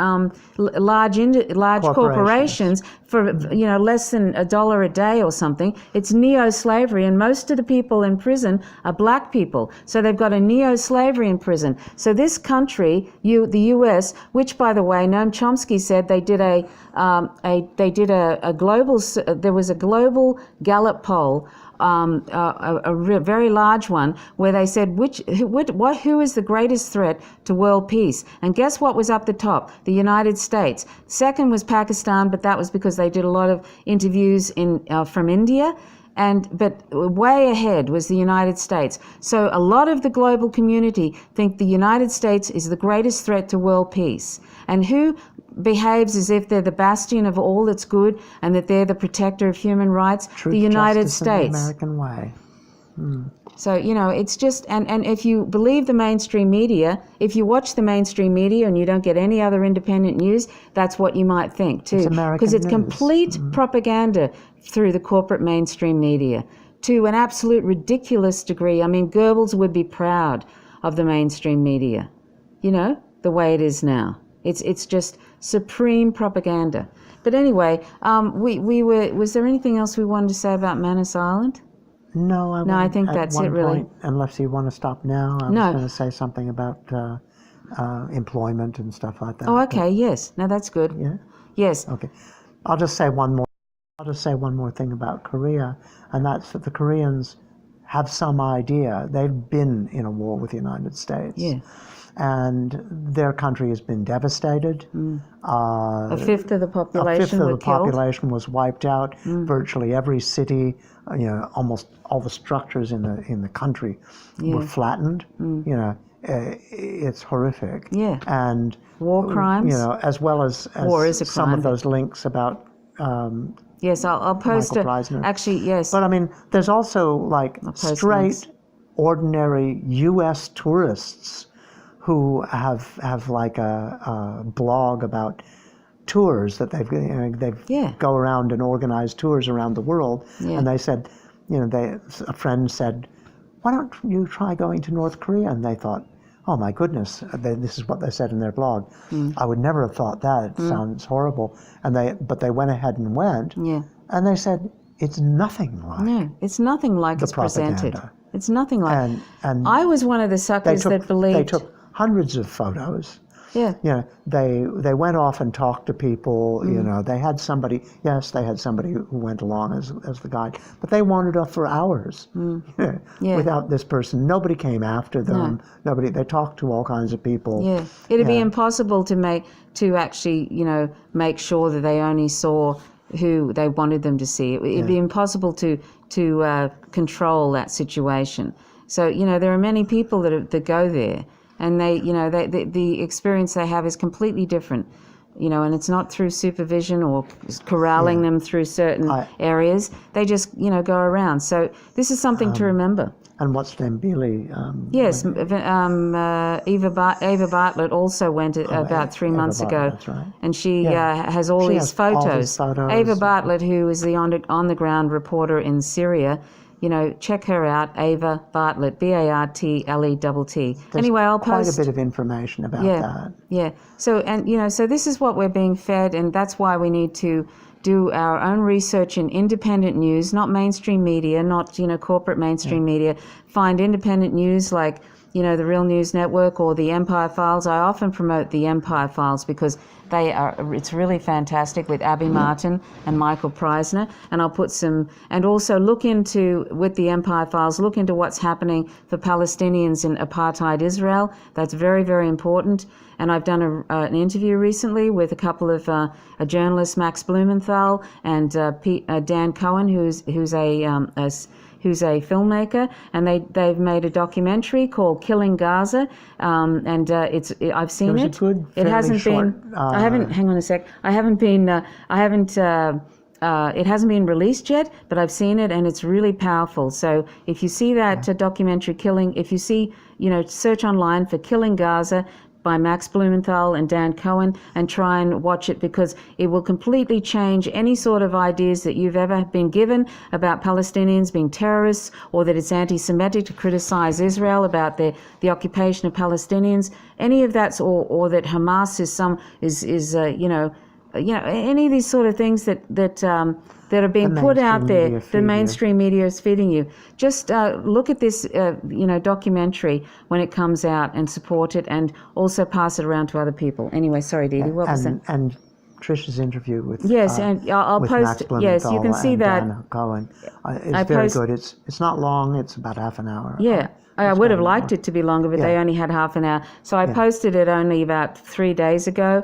large corporations for less than $1 a day or something. It's neo-slavery, and most of the people in prison are black people, so they've got a neo-slavery in prison. So this country, the U.S., which by the way, Noam Chomsky said they did a global. There was a global Gallup poll, a very large one, where they said who is the greatest threat to world peace? And guess what was up the top? The United States. Second was Pakistan, but that was because they did a lot of interviews from India. But way ahead was the United States. So a lot of the global community think the United States is the greatest threat to world peace. And who behaves as if they're the bastion of all that's good and that they're the protector of human rights? Truth, the United States. The American way. So, it's just, and if you believe the mainstream media, if you watch the mainstream media and you don't get any other independent news, that's what you might think too. Because it's complete propaganda through the corporate mainstream media to an absolute ridiculous degree. I mean, Goebbels would be proud of the mainstream media, the way it is now. It's just supreme propaganda. But anyway, was there anything else we wanted to say about Manus Island? No, I think that's it, really. Point, unless you want to stop now, I was going to say something about employment and stuff like that. Oh, okay, yes. No, that's good. Yeah? Yes. Okay. I'll just say one more thing about Korea, and that's that the Koreans have some idea. They've been in a war with the United States. Yeah. And their country has been devastated. A fifth of the population was wiped out. Virtually every city, almost all the structures in the country were flattened. It's horrific. Yeah. And war crimes. as well as war is a crime. Some of those links about. Yes, I'll post it. Actually, yes. But I mean, there's also straight, ordinary U.S. tourists who have like a blog about tours that they've go around and organize tours around the world. Yeah. And they said, a friend said, why don't you try going to North Korea? And they thought, oh my goodness, this is what they said in their blog. I would never have thought that. It sounds horrible. But they went ahead and went. Yeah. And they said, it's nothing like. No, it's nothing like it's presented. It's nothing like. And I was one of the suckers that believed. They took hundreds of photos. Yeah. They went off and talked to people. They had somebody. Yes, they had somebody who went along as the guide, but they wandered off for hours without this person. Nobody came after them. No. Nobody. They talked to all kinds of people. Yeah, it'd be impossible to actually make sure that they only saw who they wanted them to see. It'd be impossible to control that situation. So there are many people that go there. And the experience they have is completely different, and it's not through supervision or corralling them through certain areas. They just, go around. So this is something to remember. And what's her name, Billy? Yes, Eva Bartlett also went about 3 months ago. That's right. And she has all these photos. Eva Bartlett, who is the on-the-ground reporter in Syria, check her out, Eva Bartlett, Bartlett. Anyway, I'll post quite a bit of information about that. Yeah. So so this is what we're being fed, and that's why we need to do our own research in independent news, not mainstream media, not corporate mainstream media. Find independent news like the Real News Network or the Empire Files. I often promote the Empire Files because it's really fantastic with Abby Martin and Michael Preisner. And I'll put and also look into, with the Empire Files, look into what's happening for Palestinians in apartheid Israel. That's very, very important. And I've done an interview recently with a couple of a journalist, Max Blumenthal, and Dan Cohen, who's a filmmaker, and they've made a documentary called Killing Gaza, and I've seen it. It hasn't been. I haven't. Hang on a sec. I haven't been. It hasn't been released yet, but I've seen it, and it's really powerful. So if you see that documentary, if you see, search online for Killing Gaza. by Max Blumenthal and Dan Cohen, and try and watch it, because it will completely change any sort of ideas that you've ever been given about Palestinians being terrorists, or that it's anti-Semitic to criticize Israel about the occupation of Palestinians. Any of that's, or that Hamas is any of these sort of things that are being put out there. The mainstream media is feeding you. Just look at this, documentary when it comes out, and support it, and also pass it around to other people. Anyway, sorry, Dee Dee, what was that? And Trish's interview with and I'll with post. Max Yes, you can see and that. Dan Cohen. It's very good. It's not long. It's about half an hour. Yeah. I would have liked it to be longer, but they only had half an hour. So I posted it only about 3 days ago.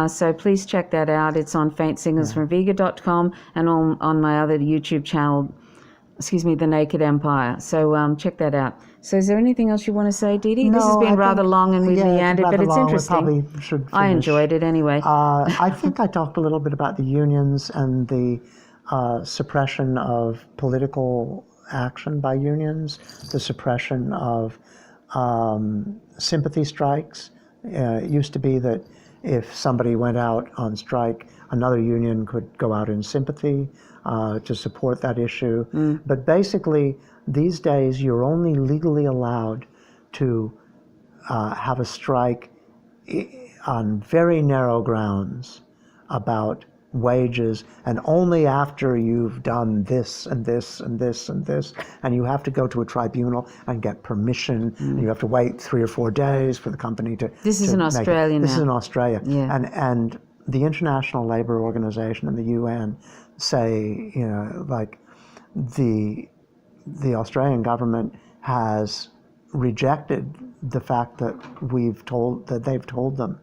So please check that out. It's on faintsingersfromvega.com and on my other YouTube channel, The Naked Empire. So check that out. So is there anything else you want to say, Dee Dee? No, this has been rather long and we've meandered, but it's interesting. We probably should finish. I enjoyed it anyway. I think I talked a little bit about the unions and the suppression of political action by unions, the suppression of sympathy strikes. It used to be that if somebody went out on strike, another union could go out in sympathy to support that issue. But basically, these days, you're only legally allowed to have a strike on very narrow grounds about wages, and only after you've done this and this and this and this, and you have to go to a tribunal and get permission, and you have to wait 3 or 4 days for the company to. This is in Australia now. This is in Australia, yeah. And the International Labour Organization and the UN say, like the Australian government has rejected the fact that they've told them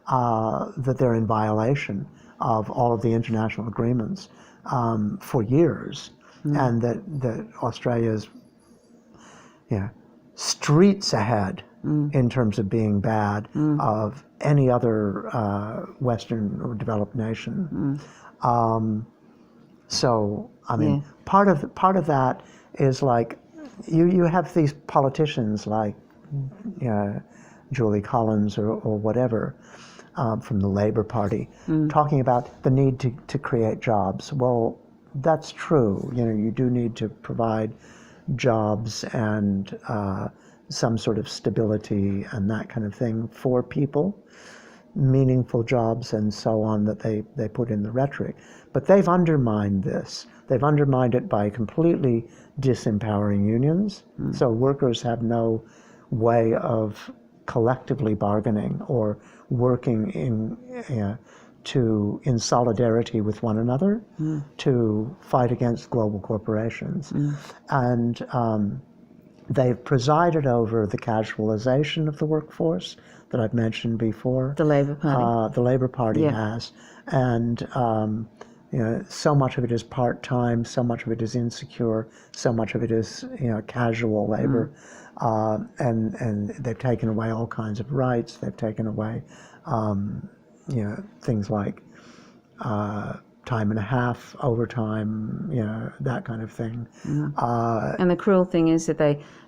that they're in violation of all of the international agreements for years, and that Australia's streets ahead in terms of being bad of any other Western or developed nation. So I mean, part of that is like you have these politicians like Julie Collins or whatever. From the Labor Party, talking about the need to create jobs. Well, that's true. You do need to provide jobs and some sort of stability and that kind of thing for people, meaningful jobs and so on that they put in the rhetoric. But they've undermined this. They've undermined it by completely disempowering unions. So workers have no way of collectively bargaining or working in solidarity with one another to fight against global corporations. And they've presided over the casualization of the workforce that I've mentioned before. The Labor Party. The Labor Party has. And so much of it is part-time, so much of it is insecure, so much of it is casual labor. And they've taken away all kinds of rights. They've taken away, things like time and a half, overtime, that kind of thing. And the cruel thing is that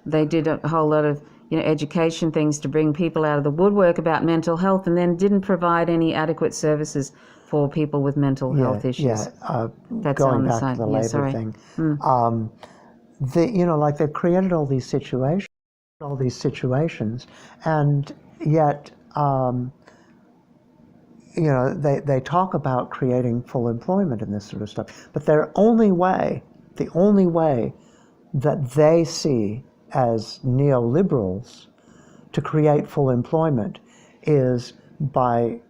they did a whole lot of education things to bring people out of the woodwork about mental health, and then didn't provide any adequate services for people with mental health issues. That's going on the back side. to the labor thing. Like they've created all these situations, and yet, they talk about creating full employment and this sort of stuff. But the only way that they see as neoliberals to create full employment is by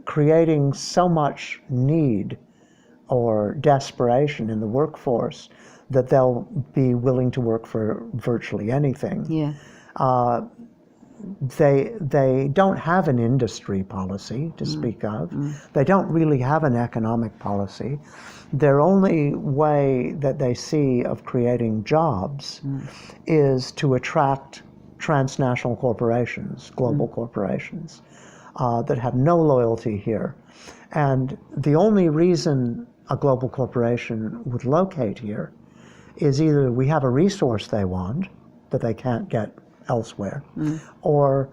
creating so much need or desperation in the workforce that they'll be willing to work for virtually anything. They don't have an industry policy to speak of. They don't really have an economic policy. Their only way that they see of creating jobs is to attract transnational corporations, global corporations, that have no loyalty here. And the only reason a global corporation would locate here is either we have a resource they want that they can't get elsewhere, or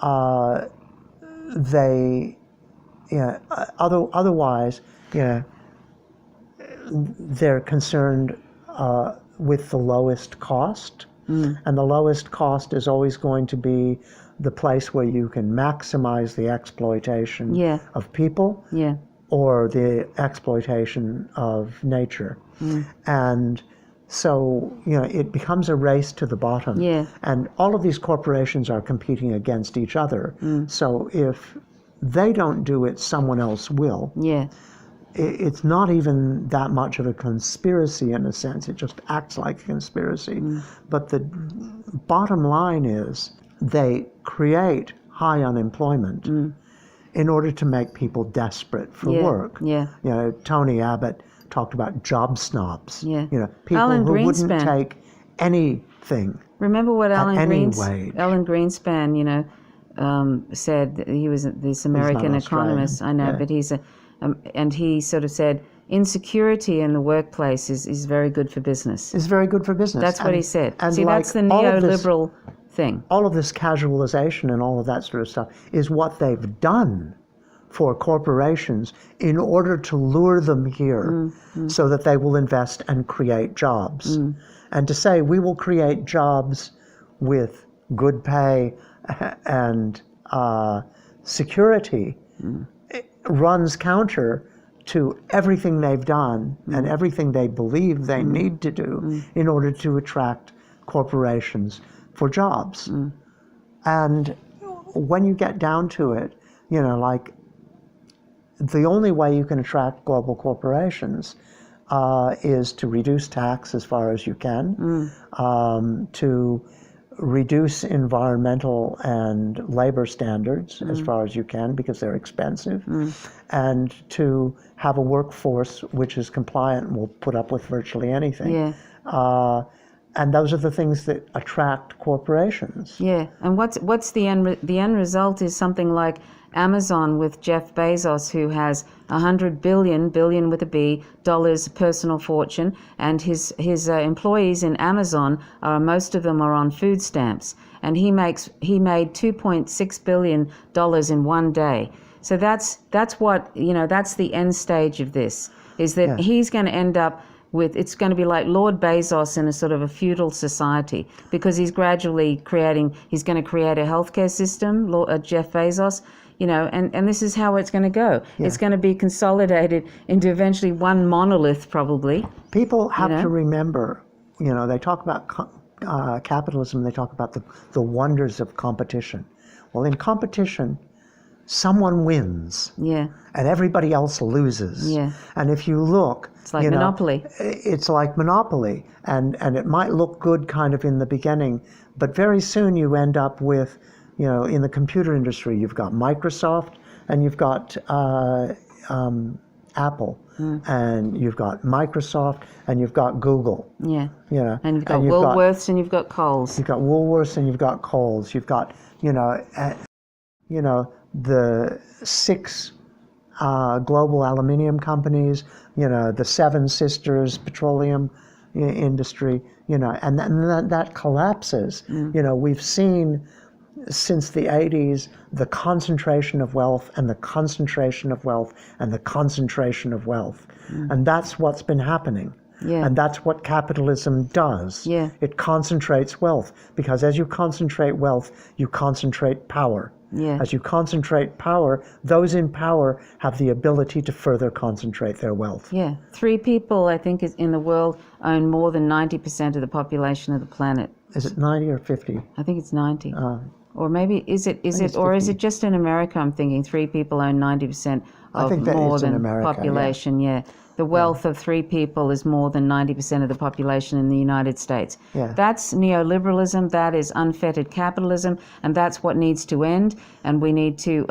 they, otherwise, they're concerned with the lowest cost, and the lowest cost is always going to be the place where you can maximize the exploitation of people or the exploitation of nature. And so, it becomes a race to the bottom. And all of these corporations are competing against each other. So if they don't do it, someone else will. It's not even that much of a conspiracy in a sense. It just acts like a conspiracy. But the bottom line is they create high unemployment in order to make people desperate for work. Tony Abbott talked about job snobs. People Alan who Greenspan wouldn't take anything. Remember what Alan Greenspan, said? He was this American economist. I know, but he's and he sort of said, insecurity in the workplace is very good for business. It's very good for business. That's what he said. And see, that's the neoliberal thing. All of this casualization and all of that sort of stuff is what they've done for corporations in order to lure them here so that they will invest and create jobs. And to say we will create jobs with good pay and security runs counter to everything they've done and everything they believe they need to do in order to attract corporations for jobs. And when you get down to it, like the only way you can attract global corporations is to reduce tax as far as you can, to reduce environmental and labor standards as far as you can because they're expensive, and to have a workforce which is compliant and will put up with virtually anything. And those are the things that attract corporations. And what's the end? The end result is something like Amazon with Jeff Bezos, who has $100 billion with a B, dollars personal fortune, and his employees in Amazon most of them are on food stamps, and he made $2.6 billion in one day. So that's what that's the end stage of this, is that he's going to end up with, it's going to be like Lord Bezos in a sort of a feudal society, because he's gradually he's going to create a healthcare system, Jeff Bezos, and this is how it's going to go. It's going to be consolidated into eventually one monolith, probably. People have to remember, they talk about capitalism, they talk about the wonders of competition. Well, in competition, someone wins, and everybody else loses. And if you look, it's like Monopoly. It's like Monopoly, and it might look good kind of in the beginning, but very soon you end up with, in the computer industry, you've got Microsoft and you've got Apple, and you've got Microsoft and you've got Google. And you've got Woolworths and you've got Coles. You've got Woolworths and you've got Coles. You've got, the 6 global aluminium companies, the 7 sisters petroleum industry, and that collapses. We've seen since the 80s the concentration of wealth and the concentration of wealth and the concentration of wealth. And that's what's been happening. And that's what capitalism does. It concentrates wealth, because as you concentrate wealth, you concentrate power. As you concentrate power, those in power have the ability to further concentrate their wealth. 3 people, I think, in the world own more than 90% of the population of the planet. Is it 90 or 50? I think it's 90. Or maybe is it or is it just in America? I'm thinking 3 people own 90% of more than population. The wealth of 3 people is more than 90% of the population in the United States. That's neoliberalism. That is unfettered capitalism, and that's what needs to end. And we need to,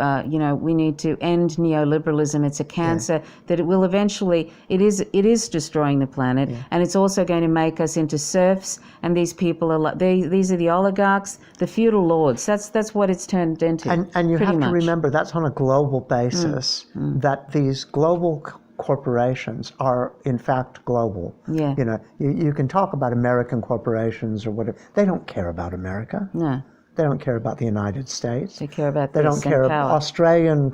we need to end neoliberalism. It's a cancer that it will eventually. It is destroying the planet, and it's also going to make us into serfs. And these people are these are the oligarchs, the feudal lords. That's what it's turned into. And you have to remember that's on a global basis. That these global corporations are in fact global. You can talk about American corporations or whatever. They don't care about America. They don't care about the United States. They care about They this don't care and about power. Australian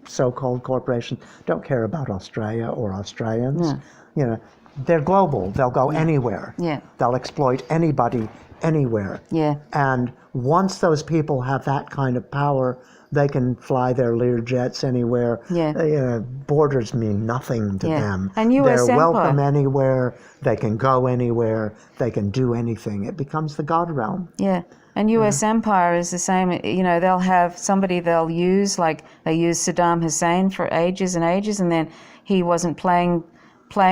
so-called corporations. Don't care about Australia or Australians. No. You know, they're global. They'll go anywhere. Yeah. They'll exploit anybody anywhere. Yeah. And once those people have that kind of power, they can fly their Learjets anywhere. Yeah. Borders mean nothing to Yeah. them. And US They're welcome empire. anywhere. They can go anywhere. They can do anything. It becomes the God realm. Yeah. And U.S. empire is the same. You know, they'll have somebody they'll use, like they used Saddam Hussein for ages and ages, and then he wasn't playing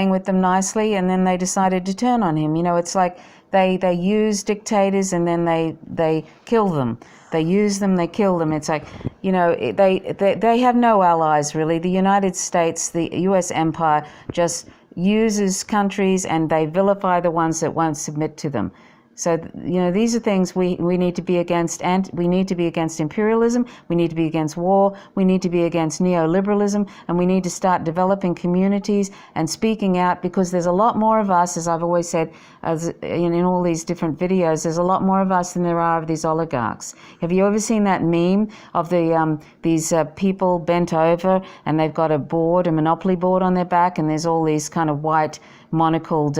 with them nicely, and then they decided to turn on him. You know, it's like they use dictators and then they kill them. They use them, they kill them. It's like, you know, they have no allies really. The United States, the U.S. empire just uses countries and they vilify the ones that won't submit to them. So, you know, these are things we need to be against, and we need to be against imperialism, we need to be against war, we need to be against neoliberalism, and we need to start developing communities and speaking out, because there's a lot more of us, as I've always said, as in all these different videos, there's a lot more of us than there are of these oligarchs. Have you ever seen that meme of these people bent over and they've got a monopoly board on their back, and there's all these kind of white monocled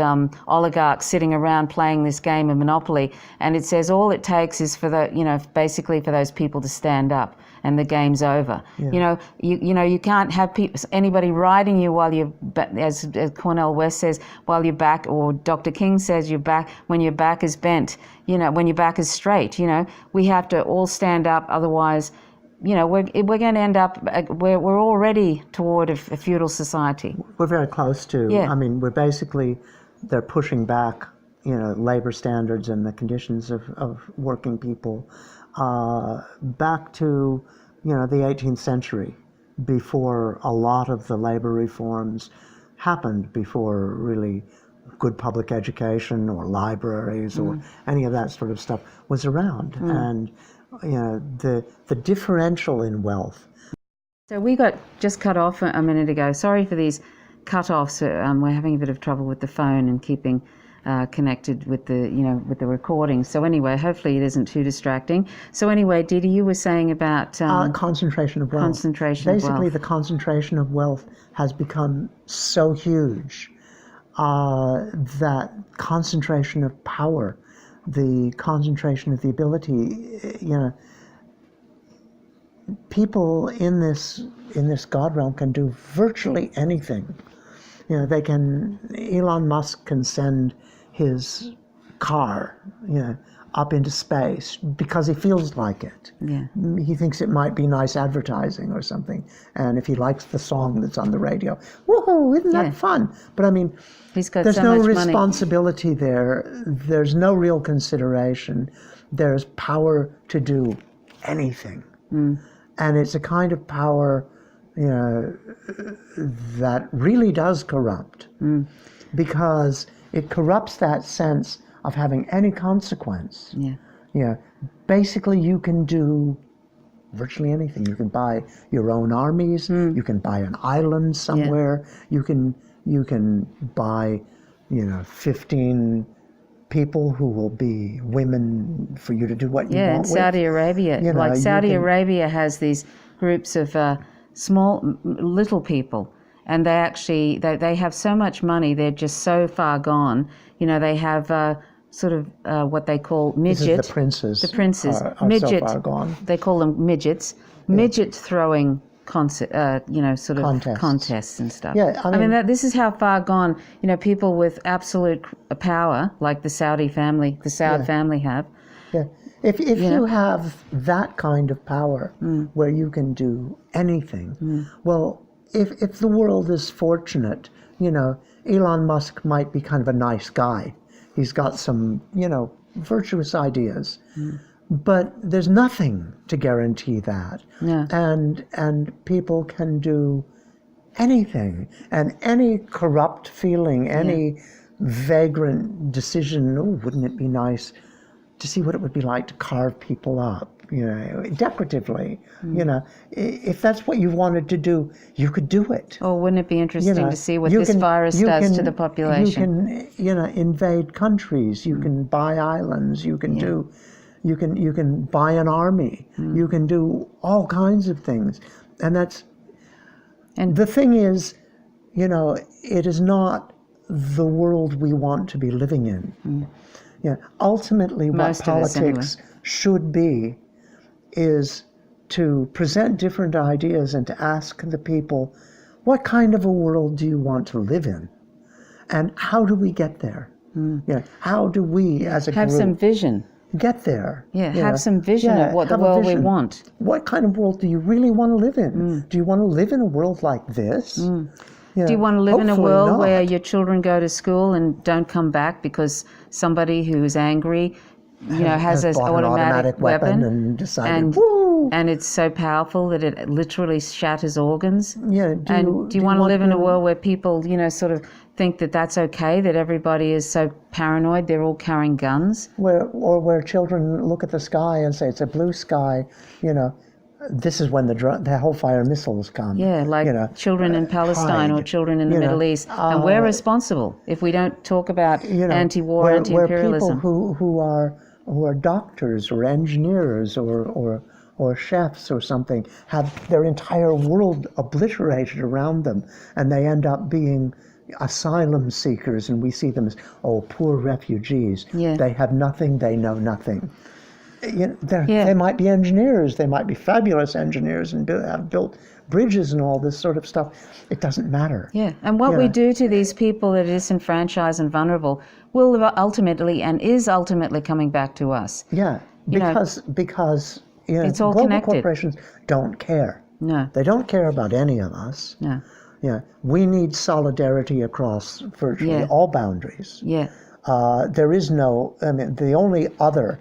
oligarchs sitting around playing this game of Monopoly, and it says all it takes is for basically for those people to stand up, and the game's over. Yeah. You can't have anybody riding you while you're, as Cornel West says, while you're back, or Dr. King says you're back when your back is bent. You know, when your back is straight. You know, we have to all stand up, otherwise, you know, we're going to end up, we're already toward a feudal society. We're very close to. Yeah. I mean, they're pushing back, you know, labor standards and the conditions of working people back to, you know, the 18th century, before a lot of the labor reforms happened, before really good public education or libraries or any of that sort of stuff was around. And you know, the differential in wealth. So we got just cut off a minute ago. Sorry for these cut-offs. We're having a bit of trouble with the phone and keeping connected with the recording. So anyway, hopefully it isn't too distracting. So anyway, Didi, you were saying about concentration of wealth. Basically, the concentration of wealth has become so huge that concentration of power, the concentration of the ability, you know, people in this God realm can do virtually anything. You know, Elon Musk can send his car, you know, up into space because he feels like it. Yeah. He thinks it might be nice advertising or something, and if he likes the song that's on the radio, woohoo, isn't that fun? But I mean, there's no responsibility there. There's no real consideration. There's power to do anything. And it's a kind of power, you know, that really does corrupt, because it corrupts that sense of having any consequence. Yeah. Yeah. Basically, you can do virtually anything. You can buy your own armies. You can buy an island somewhere. You can buy, you know, 15 people who will be women for you to do what you want in Saudi Arabia. You know, like Saudi Arabia has these groups of little people, and they have so much money, they're just so far gone. You know, they have sort of what they call midget. The princes. The princes. Are midget. So far gone. They call them midgets. Yeah. Midget throwing contests and stuff. Yeah, I mean this is how far gone, you know, people with absolute power, like the Saudi family, the Saud family have. Yeah. If you have that kind of power where you can do anything, well, if the world is fortunate, you know, Elon Musk might be kind of a nice guy. He's got some, you know, virtuous ideas. But there's nothing to guarantee that. Yeah. And people can do anything. And any corrupt feeling, any vagrant decision, oh, wouldn't it be nice to see what it would be like to carve people up, you know, decoratively. You know, if that's what you wanted to do, you could do it. Oh, wouldn't it be interesting to see what this virus does to the population? You can, you know, invade countries. You can buy islands. You can do, You can buy an army. You can do all kinds of things, and the thing is, it is not the world we want to be living in. Ultimately, what politics should be is to present different ideas and to ask the people, what kind of a world do you want to live in? And how do we get there? How do we, as a have group, some vision? Get there. Have some vision of what the world we want. What kind of world do you really want to live in? Do you want to live in a world like this? Do you want to live in a Hopefully world not. where your children go to school and don't come back because somebody who is angry, has an automatic weapon and decided, woo! And it's so powerful that it literally shatters organs? Yeah. Do you want to live in a world where people, sort of think that that's okay, that everybody is so paranoid, they're all carrying guns? Where children look at the sky and say, it's a blue sky, this is when the Hellfire missiles come. Yeah, like children in Palestine or children in the Middle East. And we're responsible if we don't talk about anti-war, anti-imperialism. Where people who are doctors or engineers or chefs or something have their entire world obliterated around them, and they end up being asylum seekers, and we see them as, poor refugees. Yeah. They have nothing, they know nothing. They might be engineers, they might be fabulous engineers and have built bridges and all this sort of stuff. It doesn't matter. Yeah, and what we do to these people that are disenfranchised and vulnerable will ultimately and is ultimately coming back to us. Yeah, because it's all global connected. Corporations don't care. No. They don't care about any of us. No. Yeah, we need solidarity across virtually all boundaries. Yeah. There is the only other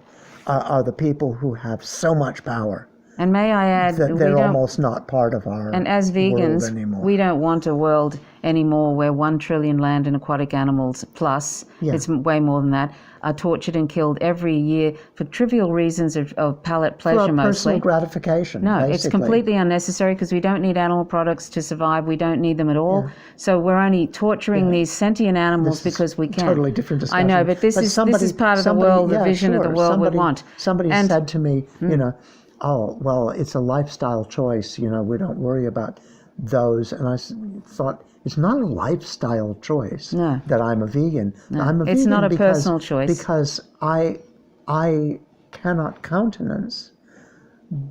are the people who have so much power. And may I add, that they're almost not part of our and as vegans, world anymore. We don't want a world anymore where 1 trillion land and aquatic animals plus, it's way more than that, are tortured and killed every year for trivial reasons of palate pleasure for mostly. Personal gratification. No, basically. It's completely unnecessary because we don't need animal products to survive. We don't need them at all. So we're only torturing these sentient animals because we can. Totally different discussion. I know, but this is part of the world, the vision of the world we want. Somebody said to me, oh, well, it's a lifestyle choice, we don't worry about those. And I thought, it's not a lifestyle choice that I'm a vegan. No, I'm a vegan it's not a personal choice. Because I cannot countenance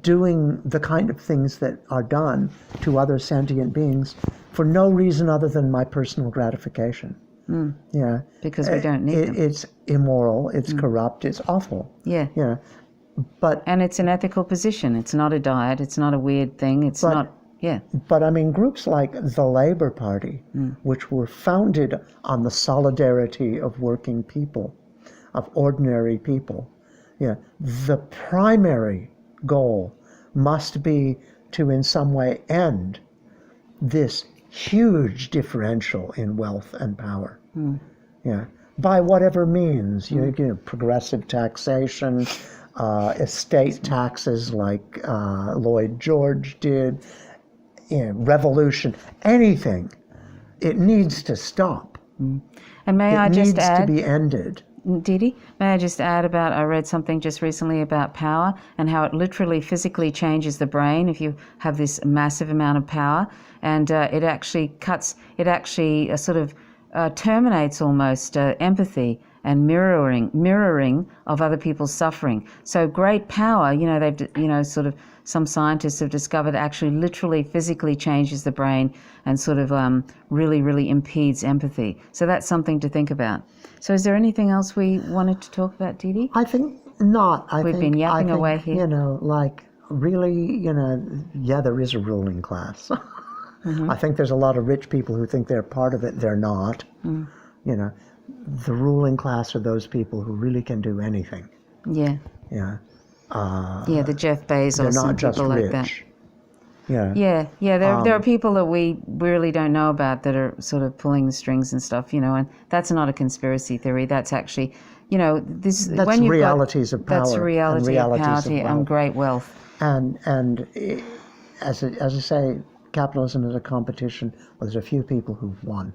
doing the kind of things that are done to other sentient beings for no reason other than my personal gratification. Yeah. Because we don't need them. It's immoral, it's corrupt, it's awful. Yeah. Yeah. And it's an ethical position. It's not a diet. It's not a weird thing. It's not. But groups like the Labor Party, which were founded on the solidarity of working people, of ordinary people, the primary goal must be to in some way end this huge differential in wealth and power. By whatever means, progressive taxation, estate taxes like Lloyd George did, revolution, anything. It needs to stop. And may I just add, it needs to be ended. Didi, may I just add I read something just recently about power and how it literally physically changes the brain if you have this massive amount of power, and it actually terminates almost empathy and mirroring of other people's suffering. So great power, they've some scientists have discovered actually literally physically changes the brain and really, really impedes empathy. So that's something to think about. So is there anything else we wanted to talk about, Didi? I think not. We've been yapping away here. Really, there is a ruling class. I think there's a lot of rich people who think they're part of it. They're not. The ruling class are those people who really can do anything. Yeah. Yeah. The Jeff Bezos and people like that. Yeah. There are people that we really don't know about that are sort of pulling the strings and stuff, and that's not a conspiracy theory. That's actually, this. That's when you've realities of power. That's reality of power and great wealth. And as I say, capitalism is a competition. Well, there's a few people who've won.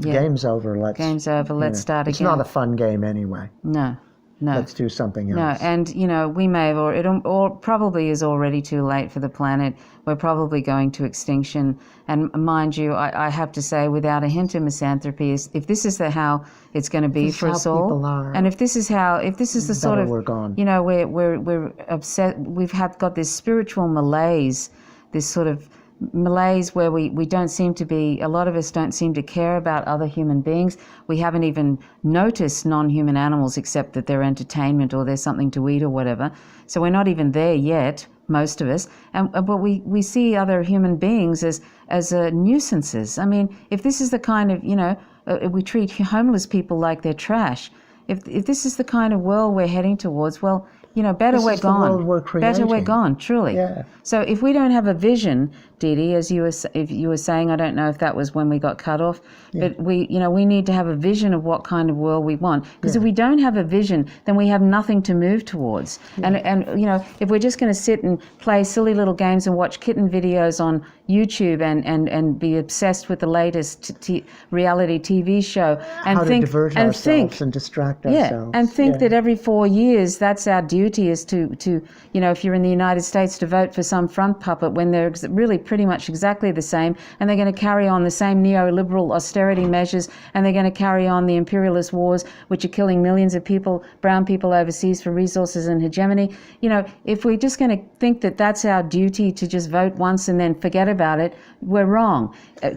Game's over. Let's start again. It's not a fun game anyway. No. No. Let's do something No, else. and we may have, or probably is already too late for the planet. We're probably going to extinction. And mind you, I have to say, without a hint of misanthropy, if this is how it's going to be for us all, and if this is the sort of, we're gone. we're upset. Got this spiritual malaise, this sort of malaise where we don't seem to be, a lot of us don't seem to care about other human beings. We haven't even noticed non-human animals except that they're entertainment or there's something to eat or whatever. So we're not even there yet, most of us. But we see other human beings as nuisances. I mean, if this is the kind of, we treat homeless people like they're trash. If this is the kind of world we're heading towards, well, better we're gone. The world we're creating. Better we're gone, truly. Yeah. So if we don't have a vision, Dee Dee, as you were saying, I don't know if that was when we got cut off, but we need to have a vision of what kind of world we want. Because if we don't have a vision, then we have nothing to move towards. And if we're just going to sit and play silly little games and watch kitten videos on YouTube and be obsessed with the latest reality TV show and to divert ourselves and distract ourselves. And think that every 4 years that's our duty is to if you're in the United States, to vote for some front puppet when they're really pretty much exactly the same, and they're going to carry on the same neoliberal austerity measures, and they're going to carry on the imperialist wars which are killing millions of people, brown people overseas, for resources and hegemony. If we're just going to think that that's our duty to just vote once and then forget about it, we're wrong.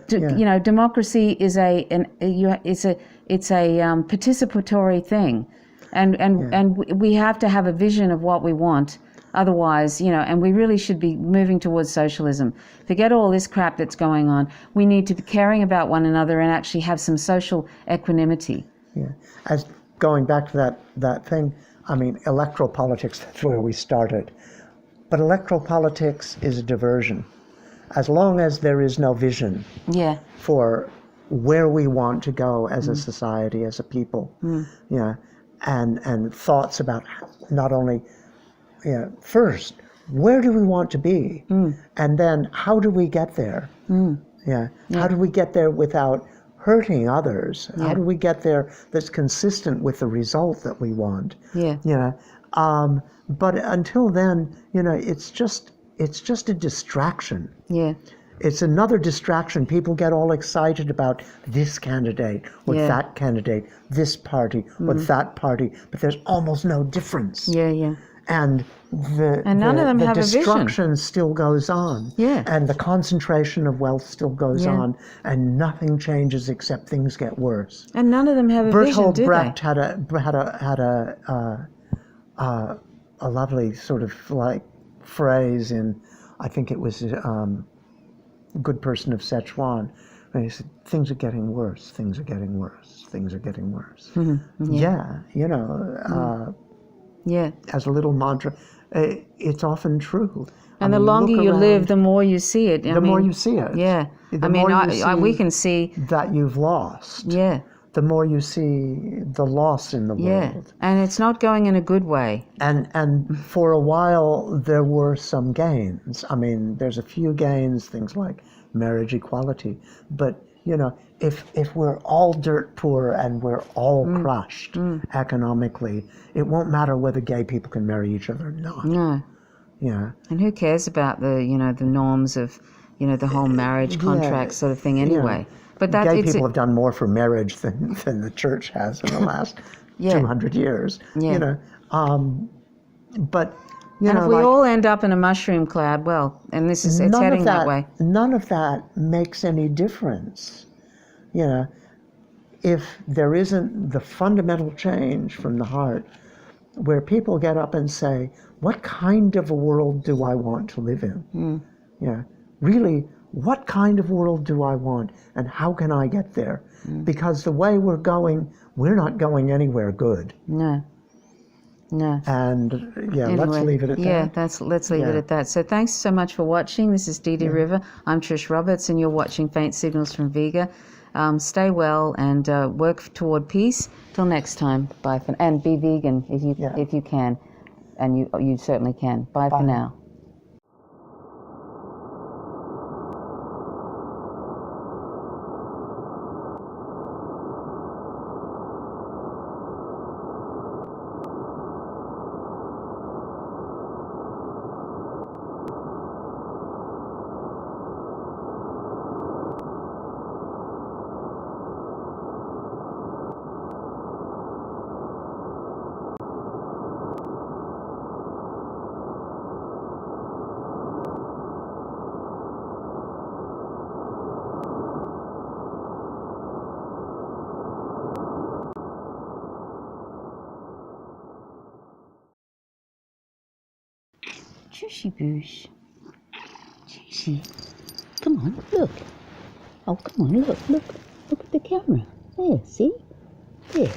Democracy is it's a participatory thing, and we have to have a vision of what we want. Otherwise, and we really should be moving towards socialism. Forget all this crap that's going on. We need to be caring about one another and actually have some social equanimity. Yeah. As going back to that thing, I mean, electoral politics, that's where we started. But electoral politics is a diversion. As long as there is no vision for where we want to go as a society, as a people, and thoughts about not only first, where do we want to be? And then how do we get there? How do we get there without hurting others? How do we get there that's consistent with the result that we want? But until then, it's just a distraction. It's another distraction. People get all excited about this candidate or that candidate, this party or that party, but there's almost no difference. And none of them have a vision. The destruction still goes on. And the concentration of wealth still goes on, and nothing changes except things get worse. And none of them have a vision, do they? Bertolt Brecht had a lovely sort of like phrase in, I think it was Good Person of Szechuan, and he said, things are getting worse, things are getting worse, things are getting worse. As a little mantra, it's often true. And the longer you live, the more you see it. The more you see it. We can see that you've lost. The more you see the loss in the world. And it's not going in a good way. And for a while, there were some gains. I mean, there's a few gains, things like marriage equality. But, if we're all dirt poor and we're all crushed economically, it won't matter whether gay people can marry each other or not. No. And who cares about the norms of, the whole marriage contract sort of thing anyway? But gay people have done more for marriage than the church has in the last 200 years. But and if we all end up in a mushroom cloud, and it's heading that way. None of that makes any difference. If there isn't the fundamental change from the heart, where people get up and say, "What kind of a world do I want to live in?" Really. What kind of world do I want, and how can I get there? Because the way we're going, we're not going anywhere good. No. And anyway, let's leave it at that. Let's leave it at that. So thanks so much for watching. This is Dee Dee River. I'm Trish Roberts, and you're watching Faint Signals from Vega. Stay well and work toward peace. Till next time. Bye for and be vegan if you can, and you certainly can. Bye for now. Shushy boosh. Shushy. Come on, look. Oh, come on, look. Look at the camera. There, see? There.